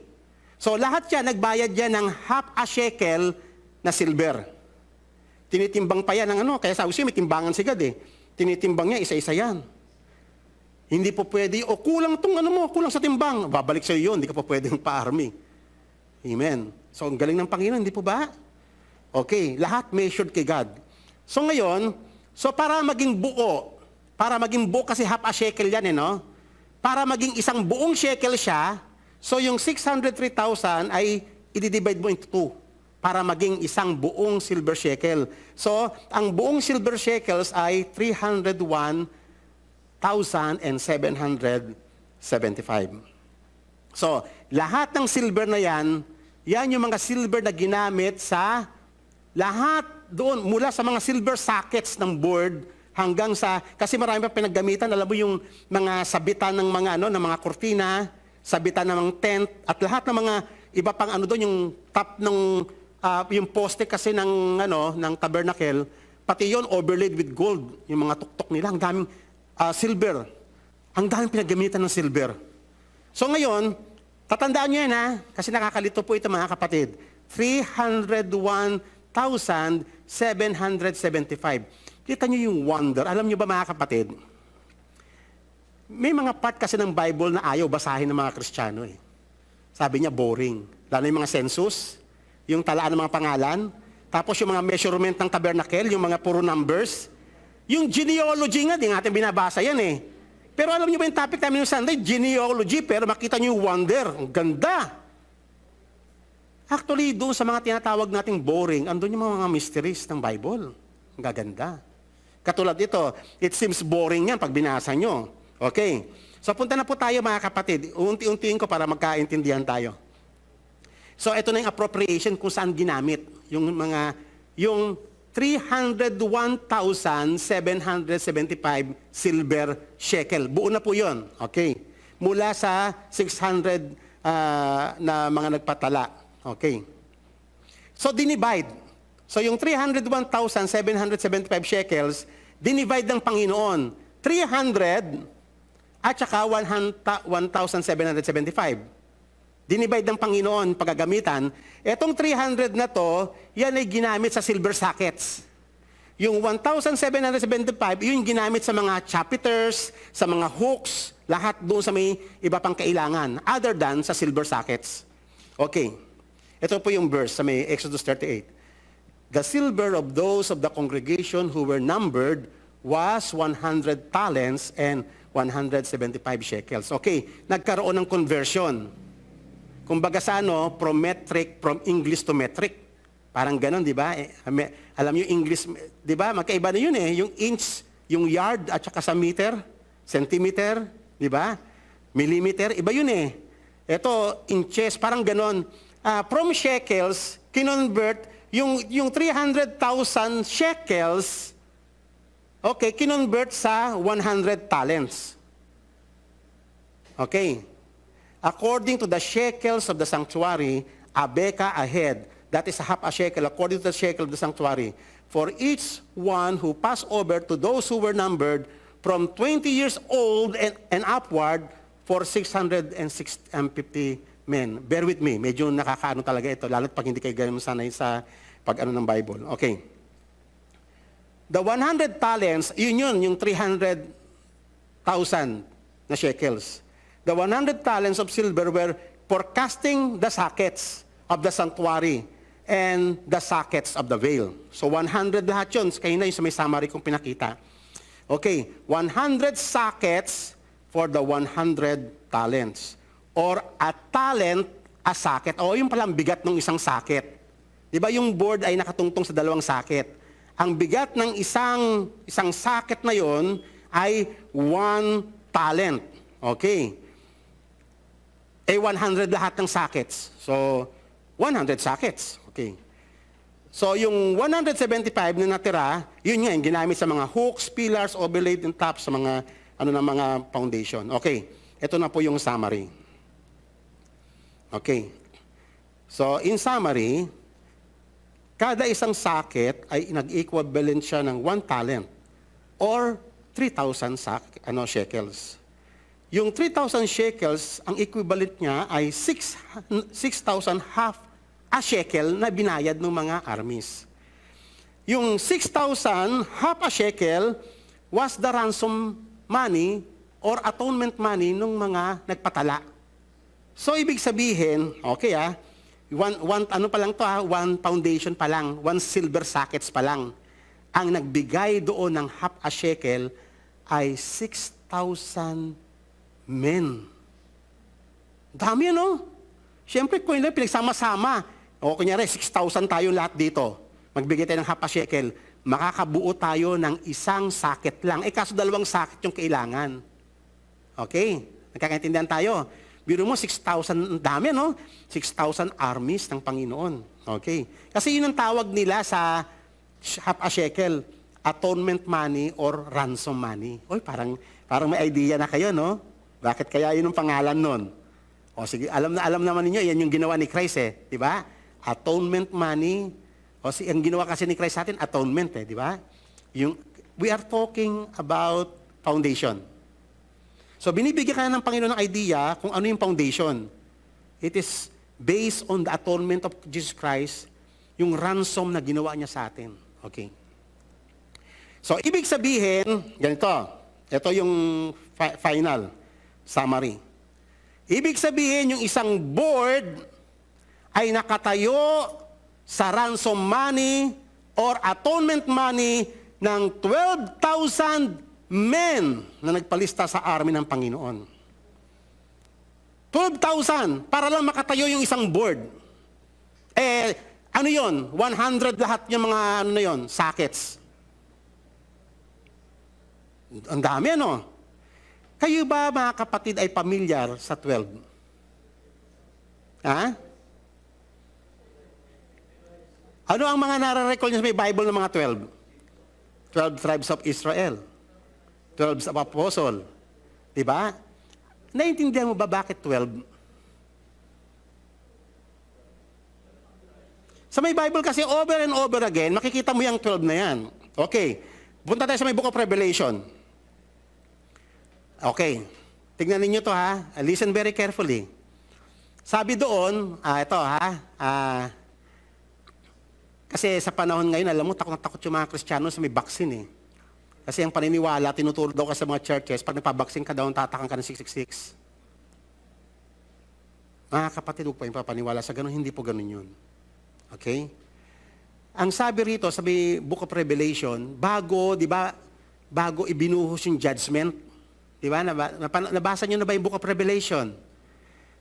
So lahat yan, nagbayad yan ng half a shekel na silver. Tinitimbang pa yan ng kaya sabi siya, may timbangan si God Tinitimbang niya, isa-isa yan. Hindi po pwede, kulang tong kulang sa timbang. Babalik sa'yo yun, hindi ka po pwedeng pa-army. Amen. So, ang galing ng Panginoon, hindi po ba? Okay, lahat measured kay God. So ngayon, para maging buo kasi half a shekel yan para maging isang buong shekel siya, so yung 603,000 ay i-divide mo into 2 para maging isang buong silver shekel. So, ang buong silver shekels ay 301,775. So, lahat ng silver na yan yung mga silver na ginamit sa lahat doon, mula sa mga silver sockets ng board hanggang sa, kasi marami pa pinaggamitan, alam mo yung mga sabitan ng mga ng mga kortina, sabitan ng mga tent, at lahat ng mga iba pang doon, yung top ng yung poste kasi ng ng tabernacle, pati yon overlaid with gold, yung mga tuktok nila, ang daming silver. Ang daming pinaggamitan ng silver. So ngayon, tatandaan nyo yan kasi nakakalito po ito mga kapatid. 301,775. Kita nyo yung wonder. Alam nyo ba mga kapatid, may mga part kasi ng Bible na ayaw basahin ng mga Kristiyano eh. Sabi niya boring. Lalo yung mga census, yung talaan ng mga pangalan, tapos yung mga measurement ng tabernacle, yung mga puro numbers. Yung genealogy nga, di natin binabasa yan eh. Pero alam niyo ba yung topic namin yung Sunday? Genealogy, pero makita niyo yung wonder. Ang ganda. Actually, doon sa mga tinatawag nating boring, andun yung mga mysteries ng Bible. Ang gaganda. Katulad dito, it seems boring yan pag binasa nyo. Okay. So punta na po tayo mga kapatid. Unti-untiin ko para magkaintindihan tayo. So ito na yung appropriation kung saan ginamit yung 301,775 silver shekel. Buo na po yun. Okay. Mula sa 600 na mga nagpatala. Okay. So dinivide. So yung 301,775 shekels, dinivide ng Panginoon. 300 at saka 1,775. Dinivide ng Panginoon paggagamitan. Etong 300 na to, yan ay ginamit sa silver sockets. Yung 1,775, yun ginamit sa mga chapiters, sa mga hooks, lahat doon sa may iba pang kailangan, other than sa silver sockets. Okay. Ito po yung verse sa may Exodus 38. The silver of those of the congregation who were numbered was 100 talents and 175 shekels. Okay, nagkaroon ng conversion. Kumbaga sa from metric, from English to metric. Parang ganon, di ba? Alam niyo English, di ba? Magkaiba na yun eh. Yung inch, yung yard, at saka sa meter, centimeter, di ba? Millimeter, iba yun eh. Ito, inches, parang ganon. From shekels, kinonvert, yung 300,000 shekels, okay, kinonvert sa 100 talents. Okay. According to the shekels of the sanctuary, a beka a head, that is a half a shekel, according to the shekel of the sanctuary, for each one who passed over to those who were numbered from 20 years old and upward for 650 men. Bear with me, medyo nakakaano talaga ito, lalo't pag hindi kayo ganun sanay sa pag-ano ng Bible. Okay. The 100 talents, yun, yung 300,000 na shekels. The 100 talents of silver were for casting the sockets of the sanctuary and the sockets of the veil. So 100 lahat yun. Kaya na yung sa may summary kong pinakita. Okay, 100 sockets for the 100 talents. Or a talent, a socket. O yung palang bigat ng isang socket. Di ba yung board ay nakatungtong sa 2 socket. Ang bigat ng isang socket na yon ay 1 talent. Okay. 100 lahat ng sockets. So, 100 sockets. Okay. So, yung 175 na natira, yun nga, yung ginamit sa mga hooks, pillars, overlaid and tops, sa mga, ng mga foundation. Okay. Ito na po yung summary. Okay. So, in summary, kada isang socket ay nag-equivalent siya ng 1 talent or 3,000 shekels. Yung 3,000 shekels, ang equivalent niya ay 6,000 half a shekel na binayad ng mga armies. Yung 6,000 half a shekel was the ransom money or atonement money ng mga nagpatala. So, ibig sabihin, okay ano pa lang to one foundation pa lang, 1 silver sockets pa lang. Ang nagbigay doon ng half a shekel ay 6,000 men. Dami Siyempre, kung yun, pinagsama-sama. O kunyari, 6,000 tayo lahat dito. Magbigay tayo ng half a shekel. Makakabuo tayo ng isang sakit lang. Kaso 2 sakit yung kailangan. Okay? Nagkakaintindihan tayo. Biro mo, 6,000, dami, no? 6,000 armies ng Panginoon. Okay? Kasi yun ang tawag nila sa half a shekel, atonement money or ransom money. Oy, parang may idea na kayo, no? Bakit kaya yun ang pangalan nun? O sige, alam naman ninyo, yan yung ginawa ni Christ di ba? Atonement money. Ang ginawa kasi ni Christ sa atin, atonement di ba? We are talking about foundation. So binibigyan ka ng Panginoon ng idea kung ano yung foundation. It is based on the atonement of Jesus Christ, yung ransom na ginawa niya sa atin. Okay. So ibig sabihin, ganito. Ito yung final summary. Ibig sabihin, yung isang board ay nakatayo sa ransom money or atonement money ng 12,000 men na nagpalista sa army ng Panginoon. 12,000 para lang makatayo yung isang board. Ano yon? 100 lahat yung mga sockets. Ang dami, ano? Kayo ba, mga kapatid, ay pamilyar sa 12? Ha? Ano ang mga nare-recall niyo sa may Bible ng mga 12? 12 tribes of Israel. 12 of Apostle. Diba? Naintindihan mo ba bakit 12? Sa may Bible kasi over and over again, makikita mo yung 12 na yan. Okay. Punta tayo sa may Book of Revelation. Okay. Tignan ninyo to ha. Listen very carefully. Sabi doon, kasi sa panahon ngayon, alam mo, takot na takot yung mga Kristiyano sa may vaccine Kasi ang paniniwala, tinuturo daw ka sa mga churches, pag nagpabaksin ka daw, tatakan ka ng 666. Mga kapatid, huwag pa yung papaniwala sa ganun, hindi po ganun yun. Okay? Ang sabi rito, sa Book of Revelation, bago ibinuhos yung judgment, di ba? Nabasa nyo na ba yung Book of Revelation?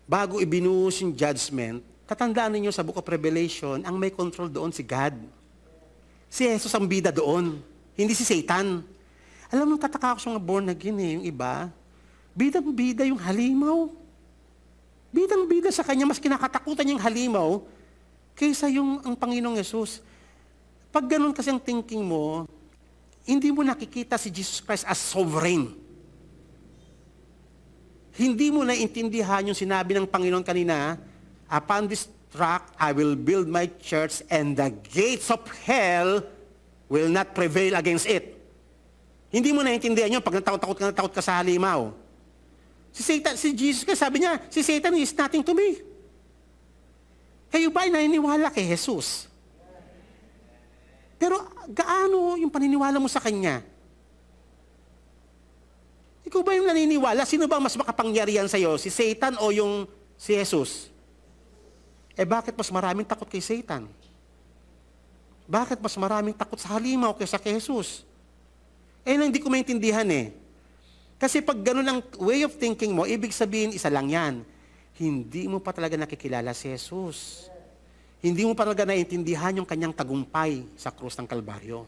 Bago ibinuhos yung judgment, tatandaan ninyo sa Book of Revelation, ang may control doon si God. Si Jesus ang bida doon, hindi si Satan. Alam mo, tataka ako sa mga born again yung iba. Bidang-bida yung halimaw. Bidang-bida sa kanya, mas kinakatakutan yung halimaw kaysa ang Panginoong Yesus. Pag ganun kasi ang thinking mo, hindi mo nakikita si Jesus Christ as sovereign. Hindi mo naintindihan yung sinabi ng Panginoon kanina, upon this rock I will build my church and the gates of hell will not prevail against it. Hindi mo naintindihan yun pag natakot ka sa halimaw. Si Jesus kasi sabi niya, si Satan is nothing to me. Kayo ba ay naniniwala kay Jesus? Pero gaano yung paniniwala mo sa Kanya? Ikaw ba yung naniniwala? Sino ba mas makapangyarihan sa'yo? Si Satan o si Jesus? Bakit mas maraming takot kay Satan? Bakit mas maraming takot sa halimaw kaysa kay Jesus? Hindi ko maintindihan Kasi pag ganun ang way of thinking mo, ibig sabihin, isa lang yan. Hindi mo pa talaga nakikilala si Jesus. Hindi mo pa talaga naiintindihan yung kanyang tagumpay sa krus ng Kalbaryo.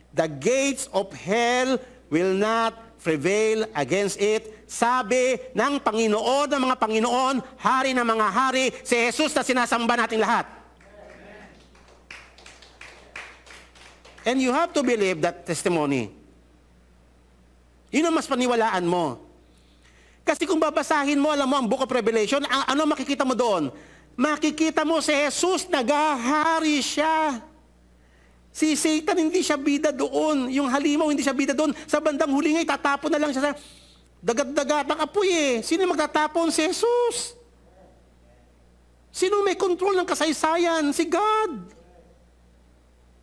The gates of hell will not prevail against it. Sabi ng Panginoon ng mga Panginoon, Hari ng mga hari, si Jesus na sinasamba nating lahat. And you have to believe that testimony. Yun ang mas paniwalaan mo. Kasi kung babasahin mo, alam mo, ang Book of Revelation, ano makikita mo doon? Makikita mo si Jesus, nagahari siya. Si Satan, hindi siya bida doon. Yung halimaw, hindi siya bida doon. Sa bandang huli nga, itatapon na lang siya sa dagat-dagat ng apoy Sino magtatapon? Si Jesus. Sino may control ng kasaysayan? Si God.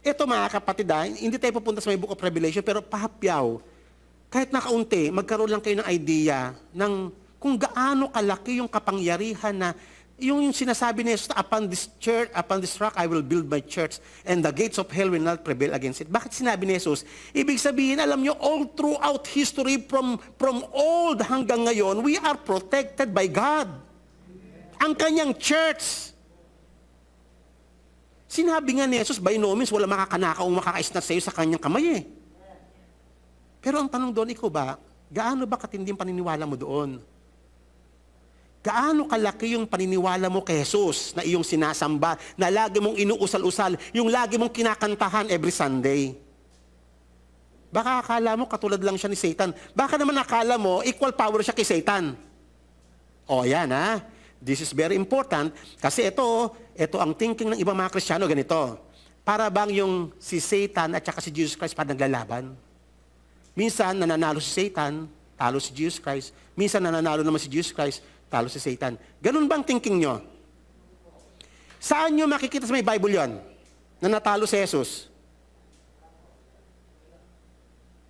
Ito mga kapatid, hindi tayo pupunta sa may Book of Revelation, pero pahapyaw, kahit nakaunti, magkaroon lang kayo ng idea ng kung gaano kalaki yung kapangyarihan na yung sinasabi ni Jesus, upon this rock, I will build my church, and the gates of hell will not prevail against it. Bakit sinabi ni Jesus? Ibig sabihin, alam nyo, all throughout history, from old hanggang ngayon, we are protected by God. ang kanyang church. Sinabi nga ni Jesus, by no means, wala makakanakaw o makakaisnat sa iyo sa kanyang kamay eh. Pero ang tanong doon, ikaw ba, gaano ba katinding paniniwala mo doon? Gaano kalaki yung paniniwala mo kay Jesus na iyong sinasamba, na lagi mong inuusal-usal, yung lagi mong kinakantahan every Sunday? Baka akala mo katulad lang siya ni Satan. Baka naman akala mo equal power siya kay Satan. O yan ha. This is very important kasi ito ang thinking ng ibang mga Kristiyano ganito. Para bang yung si Satan at saka si Jesus Christ pa naglalaban? Minsan nananalo si Satan, talo si Jesus Christ. Minsan nananalo naman si Jesus Christ, talo si Satan. Ganun bang thinking nyo? Saan nyo makikita sa may Bible yon na natalo si Jesus?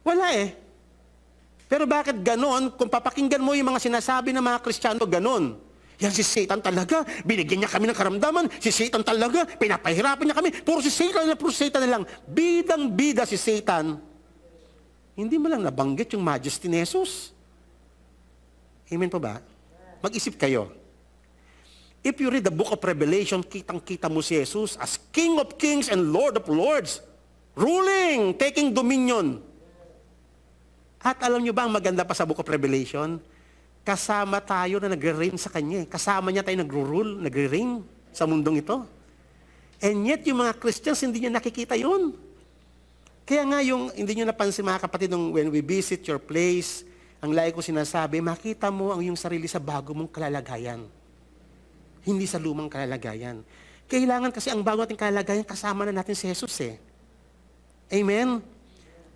Wala eh. Pero bakit ganon? Kung papakinggan mo yung mga sinasabi ng mga Kristiyano, ganon. Yan si Satan talaga, binigyan niya kami ng karamdaman, si Satan talaga, pinapahirapan niya kami, puro si Satan na lang. Bidang-bida si Satan. Hindi mo lang nabanggit yung majesty ni Jesus. Amen po ba? Mag-isip kayo. If you read the book of Revelation, kitang-kita mo si Jesus as King of Kings and Lord of Lords, ruling, taking dominion. At alam niyo ba ang maganda pa sa book of Revelation? Kasama tayo na nagre-reign sa Kanya. Kasama niya tayo nagro-rule, nagre-reign sa mundong ito. And yet, yung mga Christians, hindi niya nakikita yun. Kaya nga yung, hindi niyo napansin mga kapatid, when we visit your place, ang lagi ko sinasabi, makita mo ang iyong sarili sa bago mong kalalagayan. Hindi sa lumang kalalagayan. Kailangan kasi ang bago nating kalalagayan, kasama na natin si Jesus eh. Amen?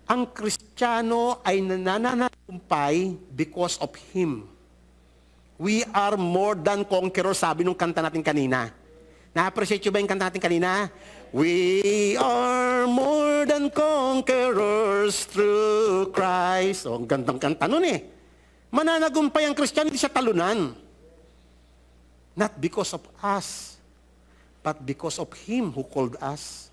Ang Kristiyano ay nananagumpay because of Him. We are more than conquerors, sabi nung kanta natin kanina. Na-appreciate nyo ba yung kanta natin kanina? We are more than conquerors through Christ. O, ang gandang kanta nun eh. Mananagumpay ang Kristiyano, hindi siya talunan. Not because of us, but because of Him who called us.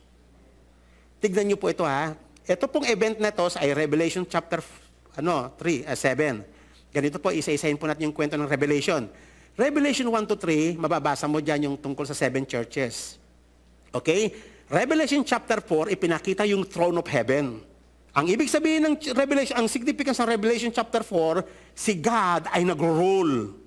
Tignan nyo po ito ha. Ito pong event na ito ay Revelation chapter 7. Ganito po, isa-isahin po natin yung kwento ng Revelation. Revelation 1-3, mababasa mo dyan yung tungkol sa 7 churches. Okay? Revelation chapter 4, ipinakita yung throne of heaven. Ang ibig sabihin ng Revelation, ang significance ng Revelation chapter 4, si God ay nag-rule.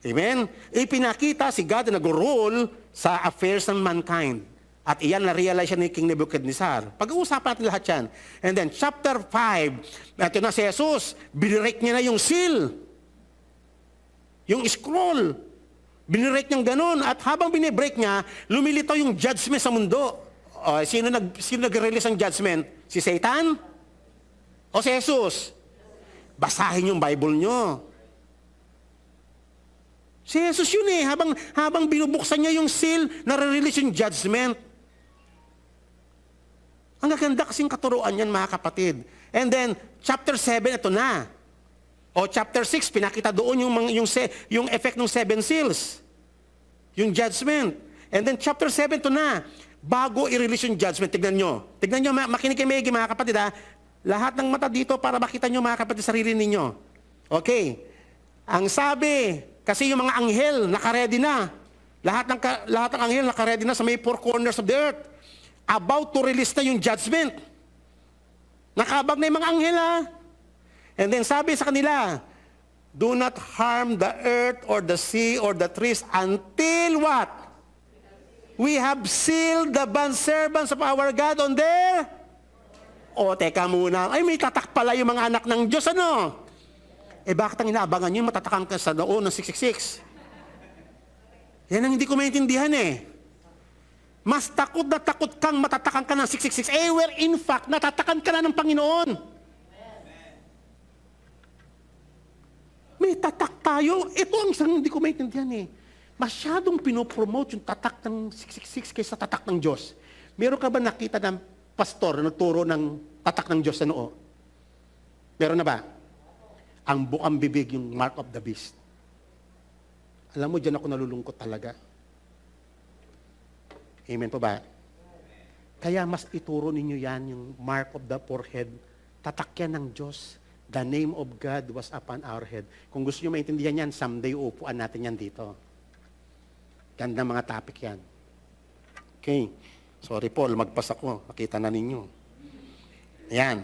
Amen? Ipinakita si God ay nag-rule sa affairs ng mankind. At iyan na-realize siya ni King Nebuchadnezzar. Pag-uusapan natin lahat yan. And then, chapter 5, ito na si Jesus, binirek niya na yung seal. Yung scroll. Binirek niyang ganun. At habang binibreak niya, lumilitaw yung judgment sa mundo. Sino nag-release ng judgment? Si Satan? O si Jesus? Basahin yung Bible nyo. Si Jesus yun eh. Habang binubuksan niya yung seal, nare-release yung judgment. Ang gaganda kasing katuruan yan, mga kapatid. And then, chapter 7, ito na. O chapter 6, pinakita doon yung effect ng 7 seals. Yung judgment. And then, chapter 7, ito na. Bago i-release yung judgment, tignan nyo. Tignan nyo, makinig kayo maigi, mga kapatid, ha? Lahat ng mata dito para makita nyo, mga kapatid, sarili ninyo. Okay. Ang sabi, kasi yung mga anghel, nakaredy na. Lahat ng anghel, nakaredy na sa may 4 corners of the earth. About to release na yung judgment. Nakabag na yung mga anghel, ha? And then sabi sa kanila, do not harm the earth or the sea or the trees until what? We have sealed the bondservants of our God on their... O, teka muna. Ay, may tatak pala yung mga anak ng Diyos, ano? Eh, bakit ang inaabangan nyo? Matatakan ka sa noon ng 666. Yan ang hindi ko maintindihan eh. Mas takot na takot kang matatakan ka ng 666. Eh, where in fact, natatakan ka na ng Panginoon. May tatak tayo. Ito ang isang hindi ko maintindihan eh. Masyadong pinopromote yung tatak ng 666 kaysa tatak ng Diyos. Meron ka ba nakita ng pastor na nagturo ng tatak ng Diyos sa noo? Meron na ba? Ang bukang bibig, yung mark of the beast. Alam mo, dyan ako nalulungkot talaga. Amen po ba? Kaya mas ituro ninyo yan, yung mark of the forehead. Tatak yan ng Diyos. The name of God was upon our head. Kung gusto nyo maintindihan yan, someday uupuan natin yan dito. Ganda mga topic yan. Okay. Sorry po, lumagpas ako. Nakita na ninyo. Yan.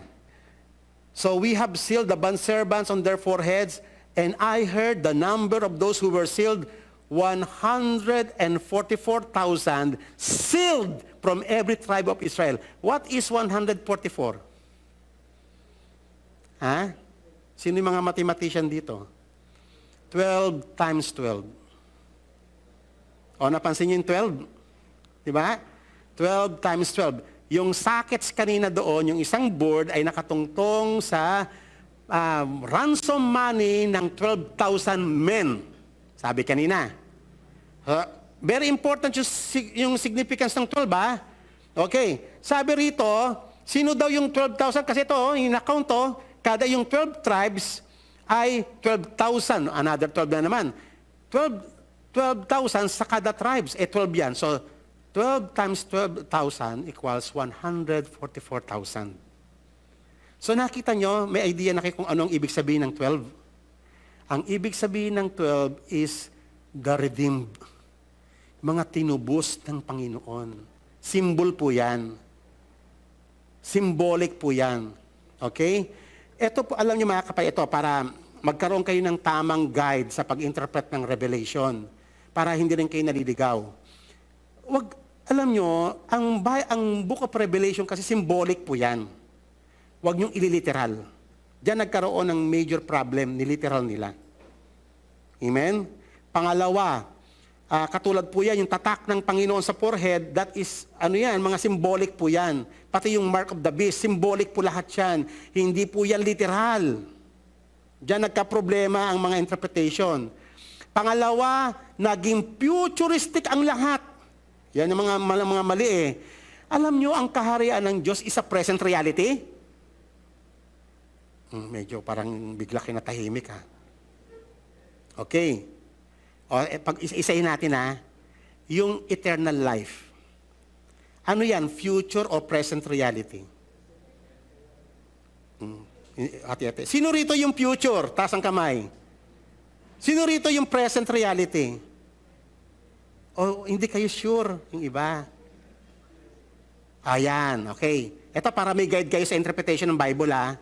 So we have sealed the bondservants on their foreheads, and I heard the number of those who were sealed, 144,000, sealed from every tribe of Israel. What is 144? Ha? Sino yung mga mathematician dito? 12 times 12. O, napansin niyo yung 12? Diba? 12 times 12. Yung sockets kanina doon, yung isang board ay nakatungtong sa ransom money ng 12,000 men. Sabi kanina. Very important yung significance ng 12, ha? Okay. Sabi rito, sino daw yung 12,000? Kasi ito, yung account to, kada yung 12 tribes ay 12,000. Another 12 na naman. 12,000 sa kada tribes. 12 yan. So, 12 times 12,000 equals 144,000. So, nakita nyo, may idea na kayo kung anong ibig sabihin ng 12? Ang ibig sabihin ng 12 is the redeemed. Mga tinubos ng Panginoon. Symbol po yan. Symbolic po yan. Okay? Ito po, alam niyo mga kapay, ito para magkaroon kayo ng tamang guide sa pag-interpret ng Revelation. Para hindi rin kayo naliligaw. Alam niyo, ang Book of Revelation kasi symbolic po yan. Huwag niyong ililiteral. Diyan nagkaroon ng major problem, niliteral nila. Amen? Pangalawa, katulad po yan, yung tatak ng Panginoon sa forehead, that is, mga symbolic po yan. Pati yung mark of the beast, symbolic po lahat yan. Hindi po yan literal. Diyan nagka-problema ang mga interpretation. Pangalawa, naging futuristic ang lahat. Yan ang mga mali eh. Alam nyo, ang kaharian ng Diyos is a present reality? Medyo parang bigla kinatahimik ha. Okay. Pag isa-isahin natin ha, yung eternal life. Ano yan? Future or present reality? Hati-hati. Sino rito yung future? Taas ang kamay. Sino rito yung present reality? O hindi kayo sure, yung iba. Ayan, okay. Ito para may guide kayo sa interpretation ng Bible ha.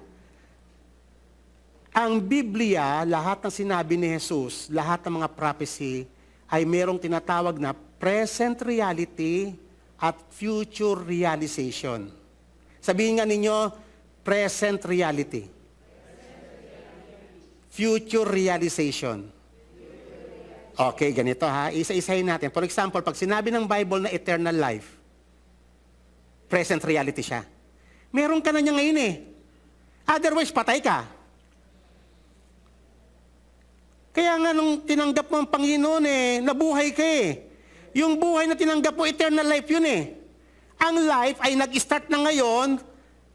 Ang Biblia, lahat ng sinabi ni Jesus, lahat ng mga prophecy, ay merong tinatawag na present reality at future realization. Sabihin nga ninyo, present reality. Future realization. Okay, ganito ha. Isa-isahin natin. For example, pag sinabi ng Bible na eternal life, present reality siya. Meron ka na niya ngayon eh. Otherwise, patay ka. Kaya nga nung tinanggap mo ang Panginoon nabuhay ka eh. Yung buhay na tinanggap mo, eternal life yun eh. Ang life ay nag-start na ngayon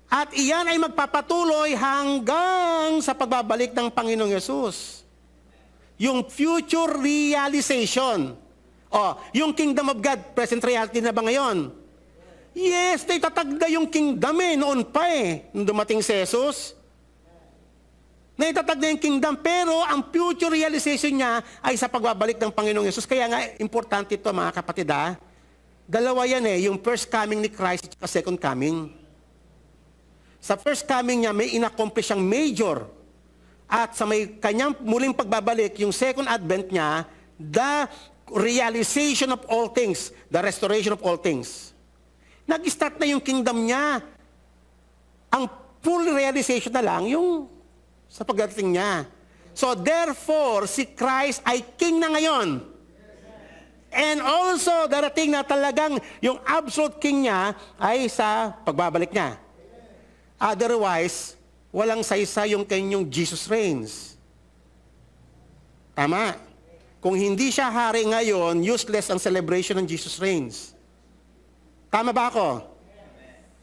at iyan ay magpapatuloy hanggang sa pagbabalik ng Panginoong Yesus. Yung future realization. Yung kingdom of God, present reality na ba ngayon? Yes, naitatagda yung kingdom noon pa nung dumating si Jesus. Naitatag na yung kingdom, pero ang future realization niya ay sa pagbabalik ng Panginoong Yesus. Kaya nga, importante ito mga kapatid Dalawa yan yung first coming ni Christ at second coming. Sa first coming niya, may inaccomplish siyang major. At sa may kanyang muling pagbabalik, yung second advent niya, the realization of all things, the restoration of all things. Nag-start na yung kingdom niya. Ang full realization na lang, yung sa pagdating niya. So therefore, si Christ ay king na ngayon. And also, darating na talagang yung absolute king niya ay sa pagbabalik niya. Otherwise, walang saysa yung kanyang Jesus reigns. Tama? Kung hindi siya hari ngayon, useless ang celebration ng Jesus reigns. Tama ba ako?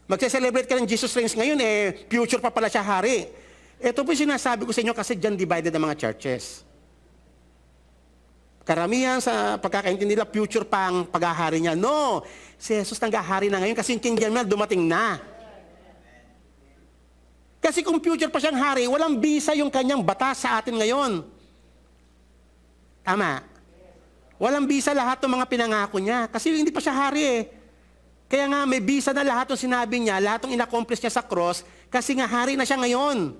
Magse-celebrate ka ng Jesus reigns ngayon, future pa pala siya hari. Ito po sinasabi ko sa inyo kasi dyan divided ang mga churches. Karamihan sa pagkakaintindi nila, future pa ang paghahari niya. No! Si Jesus nanggahari na ngayon kasi yung kingdom niya dumating na. Kasi kung future pa siyang hari, walang bisa yung kanyang batas sa atin ngayon. Tama? Walang bisa lahat ng mga pinangako niya. Kasi hindi pa siya hari eh. Kaya nga may bisa na lahat ng sinabi niya, lahat ng inaccomplish niya sa cross, kasi nga hari na siya ngayon.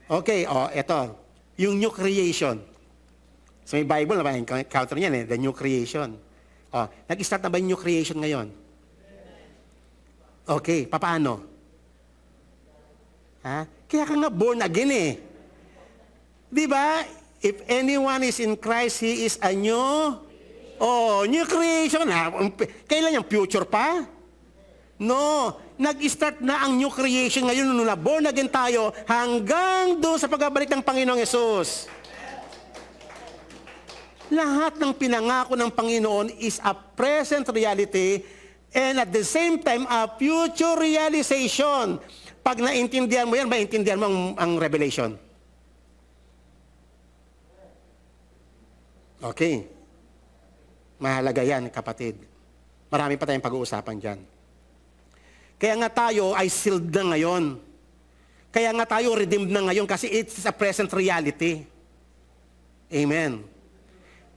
Okay, eto. Yung new creation. So may Bible na ba? Counter niyan eh, the new creation. Nag-start na ba yung new creation ngayon? Okay, paano? Kaya ka nga born again eh. Di ba? If anyone is in Christ, he is a new creation. Kailan yung future pa? No. Nag-start na ang new creation ngayon nung na-born again tayo hanggang doon sa pagbabalik ng Panginoong Yesus. Lahat ng pinangako ng Panginoon is a present reality and at the same time a future realization. Pag naintindihan mo yan, maintindihan mo ang Revelation. Okay. Mahalaga yan, kapatid. Marami pa tayong pag-uusapan dyan. Kaya nga tayo ay sealed na ngayon. Kaya nga tayo redeemed na ngayon kasi it's a present reality. Amen.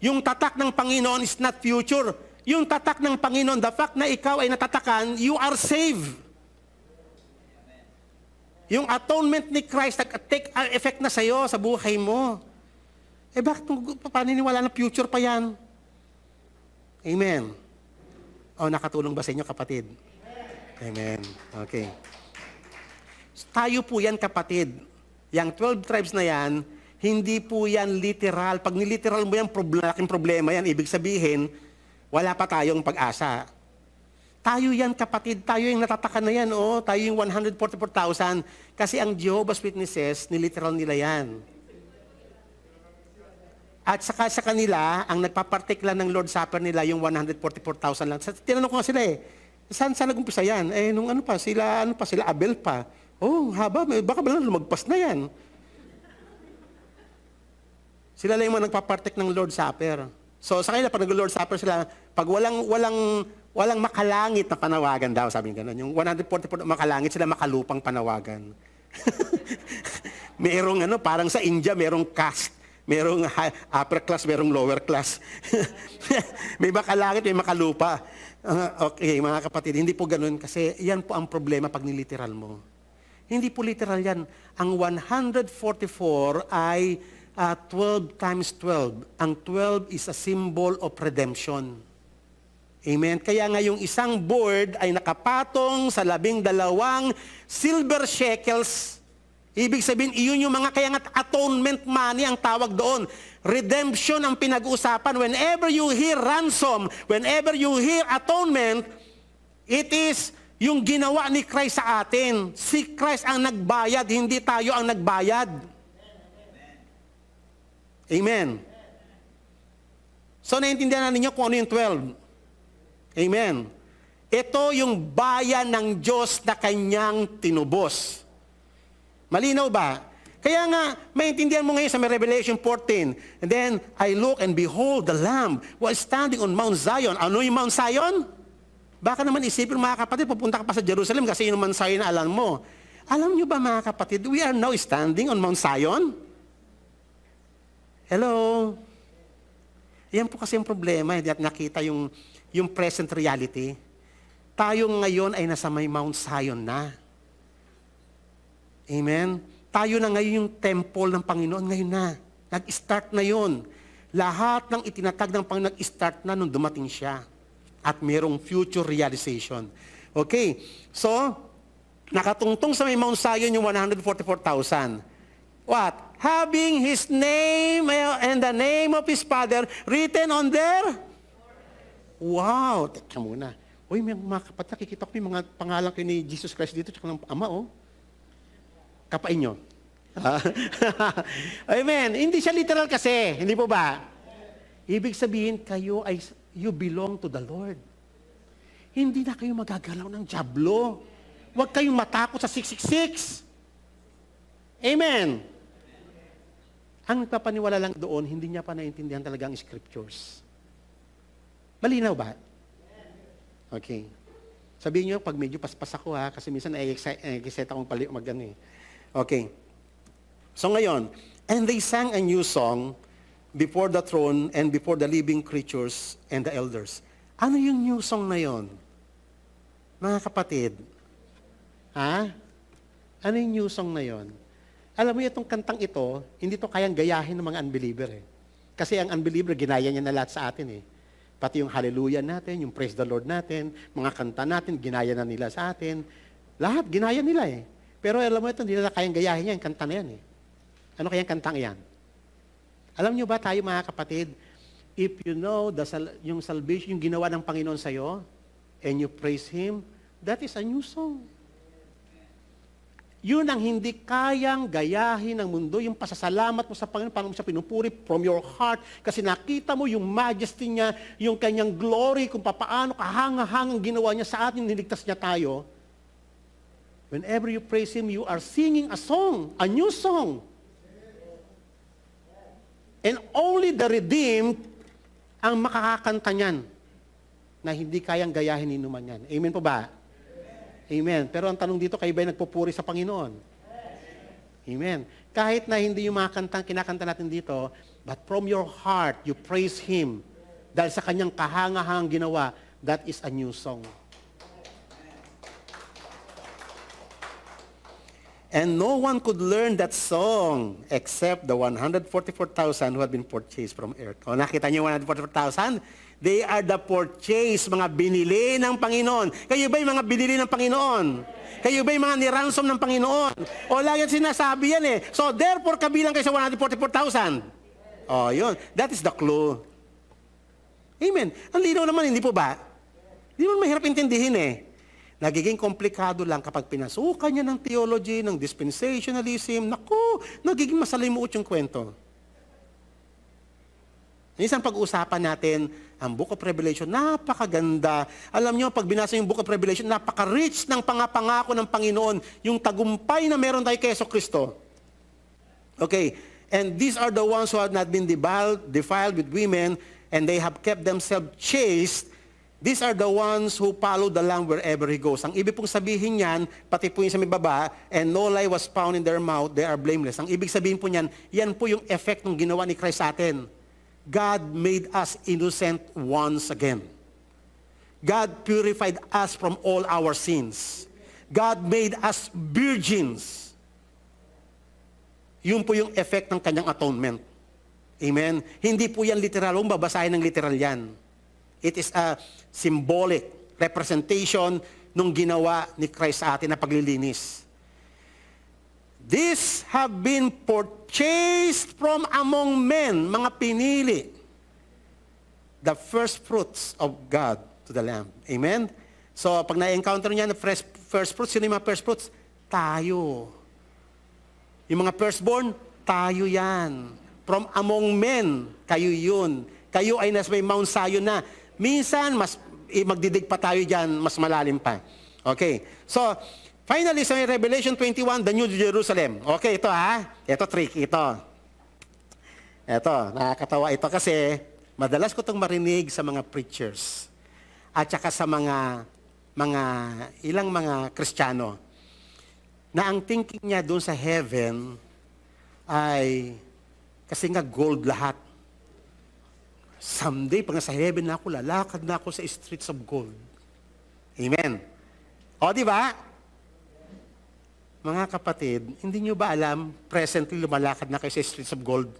Yung tatak ng Panginoon is not future. Yung tatak ng Panginoon, the fact na ikaw ay natatakan, you are saved. Yung atonement ni Christ nag-take effect na sa'yo, sa buhay mo. Bakit paniniwala na future pa yan? Amen. Nakatulong ba sa inyo, kapatid? Amen. Okay. Tayo po yan, kapatid. Yang 12 tribes na yan, hindi po yan literal. Pag niliteral mo yan, laking problema yan. Ibig sabihin, wala pa tayong pag-asa. Tayo yan, kapatid. Tayo yung natatakan na yan. Tayo yung 144,000. Kasi ang Jehovah's Witnesses, niliteral nila yan. At saka sa kanila, ang nagpapartake lang ng Lord's Supper nila, yung 144,000 lang. Tinanong ko nga sila saan nag-umpisa yan? Nung sila Abel pa. Haba, baka ba lumagpas na yan? Sila lang yung mga nagpapartake ng Lord's Supper. So sa kanila, pag nag-Lord's Supper sila, pag walang makalangit na panawagan daw, sabi nga gano'n. Yung 144 makalangit, sila makalupang panawagan. Merong parang sa India, merong caste. Merong upper class, merong lower class. May makalangit, may makalupa. Okay, mga kapatid, hindi po ganun kasi yan po ang problema pag niliteral mo. Hindi po literal yan. Ang 144 ay 12 times 12. Ang 12 is a symbol of redemption. Amen? Kaya nga yung isang board ay nakapatong sa 12 silver shekels. Ibig sabihin, iyon yung mga, kaya nga atonement money ang tawag doon. Redemption ang pinag-uusapan. Whenever you hear ransom, whenever you hear atonement, it is yung ginawa ni Christ sa atin. Si Christ ang nagbayad, hindi tayo ang nagbayad. Amen. So, naiintindihan na ninyo kung ano yung 12. Amen. Ito yung bayan ng Diyos na kanyang tinubos. Malinaw ba? Kaya nga, maintindihan mo ngayon sa Revelation 14. And then, I look and behold the Lamb was standing on Mount Zion. Ano yung Mount Zion? Baka naman isipin mga kapatid, pupunta ka pa sa Jerusalem kasi yung Mount Zion na alam mo. Alam nyo ba mga kapatid, we are now standing on Mount Zion? Hello? Yan po kasi yung problema, hindi at nakita yung present reality. Tayo ngayon ay nasa may Mount Zion na. Amen? Tayo na ngayon yung temple ng Panginoon ngayon na. Nag-start na yun. Lahat ng itinatag ng Panginoon nag-start na nung dumating siya. At merong future realization. Okay, so, nakatungtong sa may Mount Zion yung 144,000. What? Having His name and the name of His Father written on their? Wow! Teka muna. Uy, mga kapatid, nakikita ko yung mga pangalan kayo ni Jesus Christ dito, tsaka ng Ama, kapain nyo. Amen. Hindi siya literal kasi. Hindi po ba? Ibig sabihin, you belong to the Lord. Hindi na kayo magagalaw ng dyablo. Huwag kayong matakot sa 666. Amen. Ang papaniwala lang doon, hindi niya pa naintindihan talaga ang scriptures. Malinaw ba? Okay. Sabihin nyo, pag medyo paspas ako kasi minsan excited akong mag-ano. Okay. So ngayon, and they sang a new song before the throne and before the living creatures and the elders. Ano yung new song na yon? Mga kapatid, ha? Ano yung new song na yon? Alam mo, itong kantang ito, hindi to kayang gayahin ng mga unbeliever eh. Kasi ang unbeliever, ginaya niya na lahat sa atin eh. Pati yung hallelujah natin, yung praise the Lord natin, mga kanta natin, ginaya na nila sa atin. Lahat, ginaya nila eh. Pero alam mo ito, hindi nila kayang gayahin yan, yung kanta na yan eh. Ano kayang kantang yan? Alam niyo ba tayo mga kapatid, if you know yung salvation, yung ginawa ng Panginoon sa'yo, and you praise Him, that is a new song. Yun ang hindi kayang gayahin ng mundo, yung pasasalamat mo sa Panginoon, paano mo siya pinupuri from your heart, kasi nakita mo yung majesty niya, yung kanyang glory, kung paano kahanga-hangang ginawa niya sa atin, niligtas niya tayo. Whenever you praise Him, you are singing a song, a new song. And only the redeemed ang makakakanta niyan na hindi kayang gayahin ni inuman yan. Amen po ba? Amen. Pero ang tanong dito, kayo ba'y nagpupuri sa Panginoon? Amen. Kahit na hindi yung mga kantang kinakanta natin dito, but from your heart, you praise Him. Dahil sa kanyang kahanga-hangang ginawa, that is a new song. And no one could learn that song except the 144,000 who had been purchased from earth. O nakita niyo 144,000? They are the purchased, mga binili ng Panginoon. Kayo ba yung mga binili ng Panginoon? Kayo ba yung mga niransom ng Panginoon? O lagi sinasabi yan eh. So therefore, kabilang kayo sa 144,000. O yun, that is the clue. Amen. Ang linaw naman, hindi po ba? Hindi mo mahirap intindihin eh. Nagiging komplikado lang kapag pinasukan niya ng theology, ng dispensationalism. Naku, nagiging masalimuot yung kwento. Minsan pag-usapan natin ang Book of Revelation, napakaganda. Alam niyo, pag binasa yung Book of Revelation, napaka-rich ng pangako ng Panginoon, yung tagumpay na meron tayo kay Jesucristo. Okay, and these are the ones who have not been defiled with women, and they have kept themselves chaste. These are the ones who follow the Lamb wherever He goes. Ang ibig pong sabihin niyan, pati po yung sa may baba, and no lie was found in their mouth, they are blameless. Ang ibig sabihin po niyan, yan po yung effect ng ginawa ni Christ sa atin. God made us innocent once again. God purified us from all our sins. God made us virgins. Yun po yung effect ng kanyang atonement. Amen? Hindi po yan literal. Huwag babasahin ng literal yan. It is a symbolic representation nung ginawa ni Christ sa atin na paglilinis. These have been purchased from among men, mga pinili. The first fruits of God to the Lamb. Amen? So, pag na-encounter niya na first fruits, sino yung mga first fruits? Tayo. Yung mga firstborn, tayo yan. From among men, kayo yun. Kayo ay nasa may Mount Zion na. Minsan, magdidig pa tayo dyan, mas malalim pa. Okay. So, finally, sa Revelation 21, the New Jerusalem. Okay, ito ha. Ito trick, ito. Ito, nakakatawa ito kasi madalas ko itong marinig sa mga preachers at saka sa ilang mga Kristiyano na ang thinking niya doon sa heaven ay kasi nga gold lahat. Someday, pag nasa heaven na ako, lalakad na ako sa streets of gold. Amen. O, di ba? Mga kapatid, hindi nyo ba alam, presently lumalakad na kayo sa streets of gold?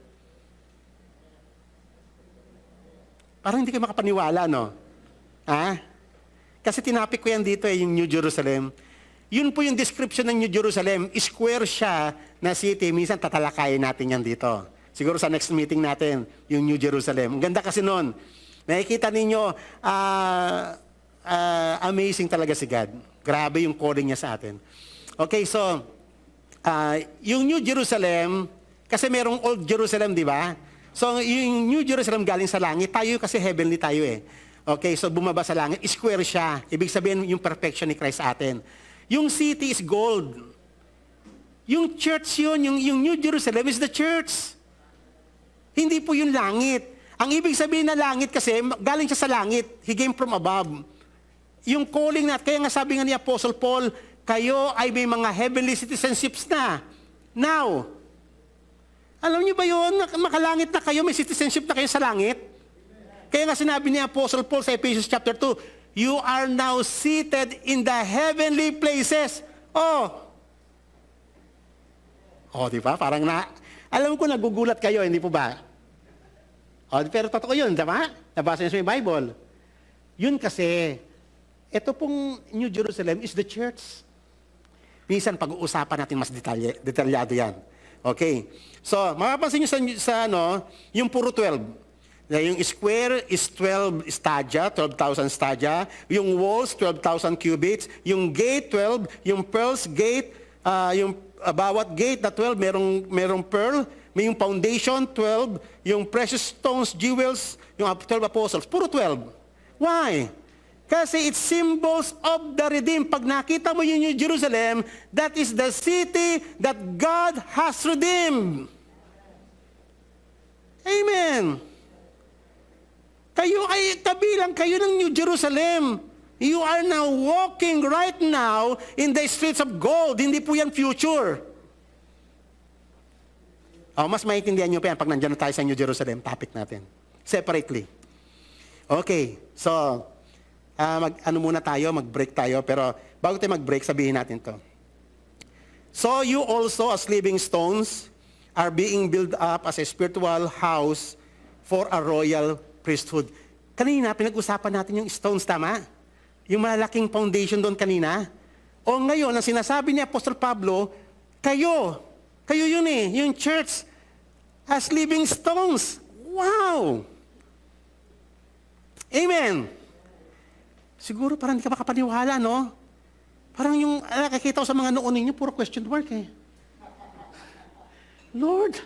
Parang hindi kayo makapaniwala, no? Ha? Kasi tinapik ko yan dito yung New Jerusalem. Yun po yung description ng New Jerusalem. Square siya na city. Minsan tatalakayin natin yan dito. Siguro sa next meeting natin, yung New Jerusalem. Ang ganda kasi nun. Nakikita ninyo, amazing talaga si God. Grabe yung calling niya sa atin. Okay, so, yung New Jerusalem, kasi merong Old Jerusalem, di ba? So, yung New Jerusalem galing sa langit, tayo kasi heavenly tayo eh. Okay, so bumaba sa langit, square siya. Ibig sabihin, yung perfection ni Christ sa atin. Yung city is gold. Yung church yun, yung New Jerusalem is the church. Hindi po yung langit. Ang ibig sabihin na langit kasi, galing siya sa langit. He came from above. Yung calling na, kaya nga sabi nga ni Apostle Paul, kayo ay may mga heavenly citizenships na. Now, Alam niyo ba yun? Makalangit na kayo, may citizenship na kayo sa langit. Kaya nga sinabi ni Apostle Paul sa Ephesians chapter 2, you are now seated in the heavenly places. Di ba? Parang alam ko nagugulat kayo, hindi po ba? Pero totoo yun, diba? Nabasa niyo sa Bible. Yun kasi, ito pong New Jerusalem is the church. Minsan pag-uusapan natin mas detalyado yan. Okay. So, mapapansin niyo yung puro 12. Yung square is 12 stadia, 12,000 stadia. Yung walls, 12,000 cubits. Yung gate, 12. Yung pearls gate, bawat gate na 12, merong pearl. May yung foundation, 12. Yung precious stones, jewels, yung 12 apostles. Puro 12. Why? Kasi it's symbols of the redeemed. Pag nakita mo yung New Jerusalem, that is the city that God has redeemed. Amen. Kayo ay kabilang kayo ng New Jerusalem. You are now walking right now in the streets of gold. Hindi po yan future. Mas maintindihan nyo pa yan pag nandiyan na tayo sa New Jerusalem, topic natin. Separately. Okay, so, mag-break tayo, pero bago tayo mag-break, sabihin natin to. So you also, as living stones, are being built up as a spiritual house for a royal priesthood. Kanina, pinag-usapan natin yung stones, tama? Yung malalaking foundation doon kanina. O ngayon, ang sinasabi ni Apostle Pablo, kayo yun yung church as living stones. Wow! Amen! Siguro parang hindi ka makapaniwala, no? Parang yung nakikita ko sa mga noon ninyo, puro question mark Lord,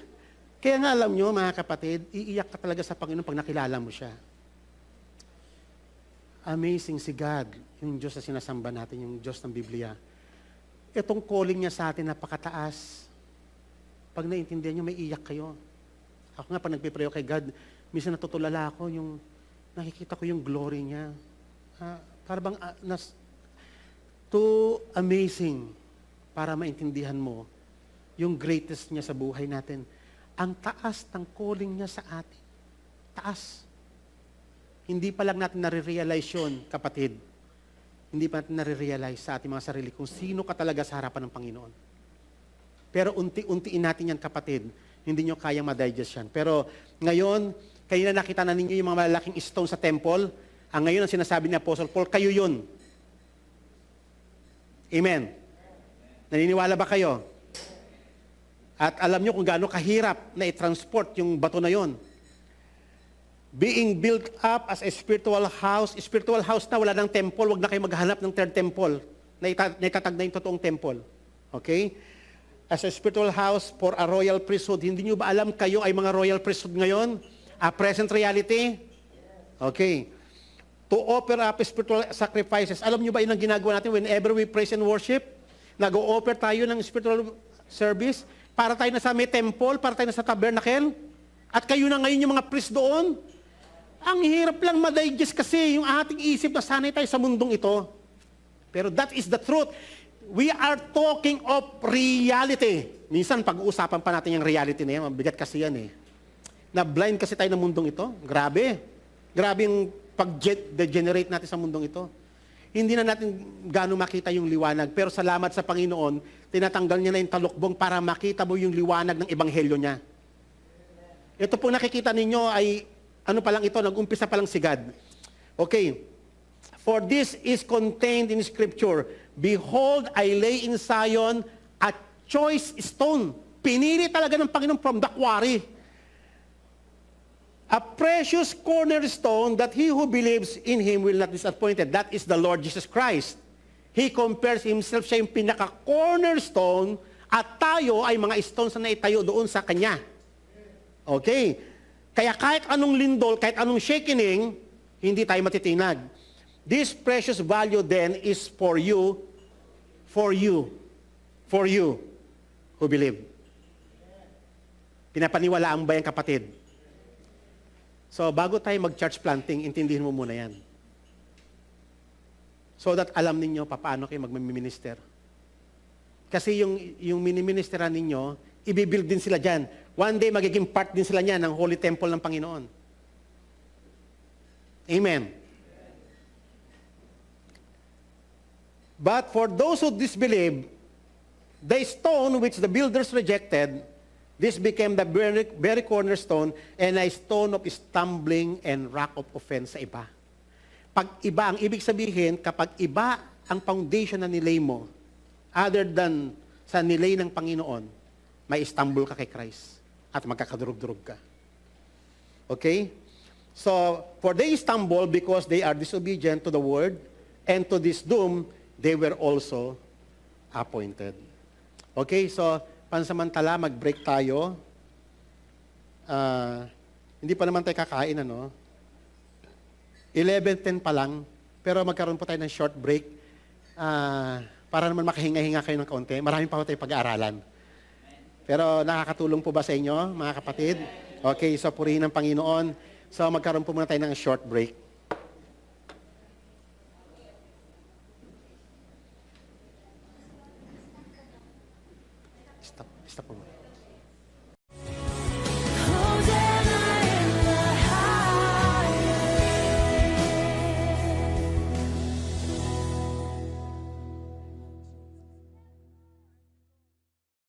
kaya nga alam nyo, mga kapatid, iiyak ka talaga sa Panginoon pag nakilala mo siya. Amazing si God, yung Diyos na sinasamba natin, yung Diyos ng Biblia. Itong calling niya sa atin, napakataas. Pag naiintindihan nyo, may iyak kayo. Ako nga, pag nagpipray kay God, minsan natutulala ako, yung nakikita ko yung glory niya. Para bang, too amazing para maintindihan mo yung greatest niya sa buhay natin. Ang taas ng calling niya sa atin. Taas. Hindi pa lang natin nare-realize yun, kapatid. Hindi pa natin nare-realize sa ating mga sarili kung sino ka talaga sa harapan ng Panginoon. Pero unti-untiin natin yan, kapatid. Hindi nyo kayang ma-digest yan. Pero ngayon, kayo na nakita na ninyo yung mga malalaking stone sa temple. Ang ngayon ang sinasabi ni Apostle Paul, kayo yun. Amen. Naniniwala ba kayo? At alam nyo kung gaano kahirap na i-transport yung bato na yon. Being built up as a spiritual house na wala ng temple, wag na kayo maghanap ng third temple na itatag na yung totoong temple. Okay? As a spiritual house for a royal priesthood. Hindi nyo ba alam kayo ay mga royal priesthood ngayon? A present reality? Okay. To offer up spiritual sacrifices. Alam nyo ba yun ang ginagawa natin whenever we praise and worship? Nag-o-offer tayo ng spiritual service para tayo na sa may temple, para tayo na sa tabernacle. At kayo na ngayon yung mga priest doon. Ang hirap lang ma-digest kasi yung ating isip na sanay tayo sa mundong ito. Pero that is the truth. We are talking of reality. Minsan pag-uusapan pa natin yung reality na yan, mabigat kasi yan Na-blind kasi tayo ng mundong ito. Grabe. Grabe yung pag-degenerate natin sa mundong ito. Hindi na natin gaano makita yung liwanag. Pero salamat sa Panginoon, tinatanggal niya na yung talukbong para makita mo yung liwanag ng ebanghelyo niya. Ito po nakikita ninyo ay ano pa lang ito, nag-umpisa pa lang si God. Okay. For this is contained in Scripture. Behold, I lay in Zion a choice stone. Pinili talaga ng Panginoon from the quarry. A precious cornerstone that he who believes in him will not be disappointed. That is the Lord Jesus Christ. He compares himself, siya yung pinaka-cornerstone at tayo ay mga stones na itayo doon sa kanya. Okay. Kaya kahit anong lindol, kahit anong shakening, hindi tayo matitinag. This precious value then is for you who believe. Pinapaniwalaan ba yan, kapatid? So, bago tayo mag-church planting, intindihin mo muna yan. So that alam ninyo paano kayo mag-minister. Kasi yung mini-ministeran ninyo, ibibuild din sila dyan. One day, magiging part din sila niya ng Holy Temple ng Panginoon. Amen. But for those who disbelieve, the stone which the builders rejected, this became the very cornerstone and a stone of stumbling and rock of offense sa iba. Pag iba, ang ibig sabihin, kapag iba ang foundation na nilay mo, other than sa nilay ng Panginoon, may stumble ka kay Christ at magkakadurog-durog ka. Okay? So, for they stumble because they are disobedient to the word, and to this doom, they were also appointed. Okay, so, pansamantala, mag-break tayo. Hindi pa naman tayo kakain, ano? 11:10 pa lang, pero magkaroon po tayo ng short break para naman makahinga-hinga kayo ng kaunti. Marami pa po tayo pag-aaralan. Pero nakakatulong po ba sa inyo, mga kapatid? Okay, so purihin ng Panginoon. So magkaroon po muna tayo ng short break. Stop po.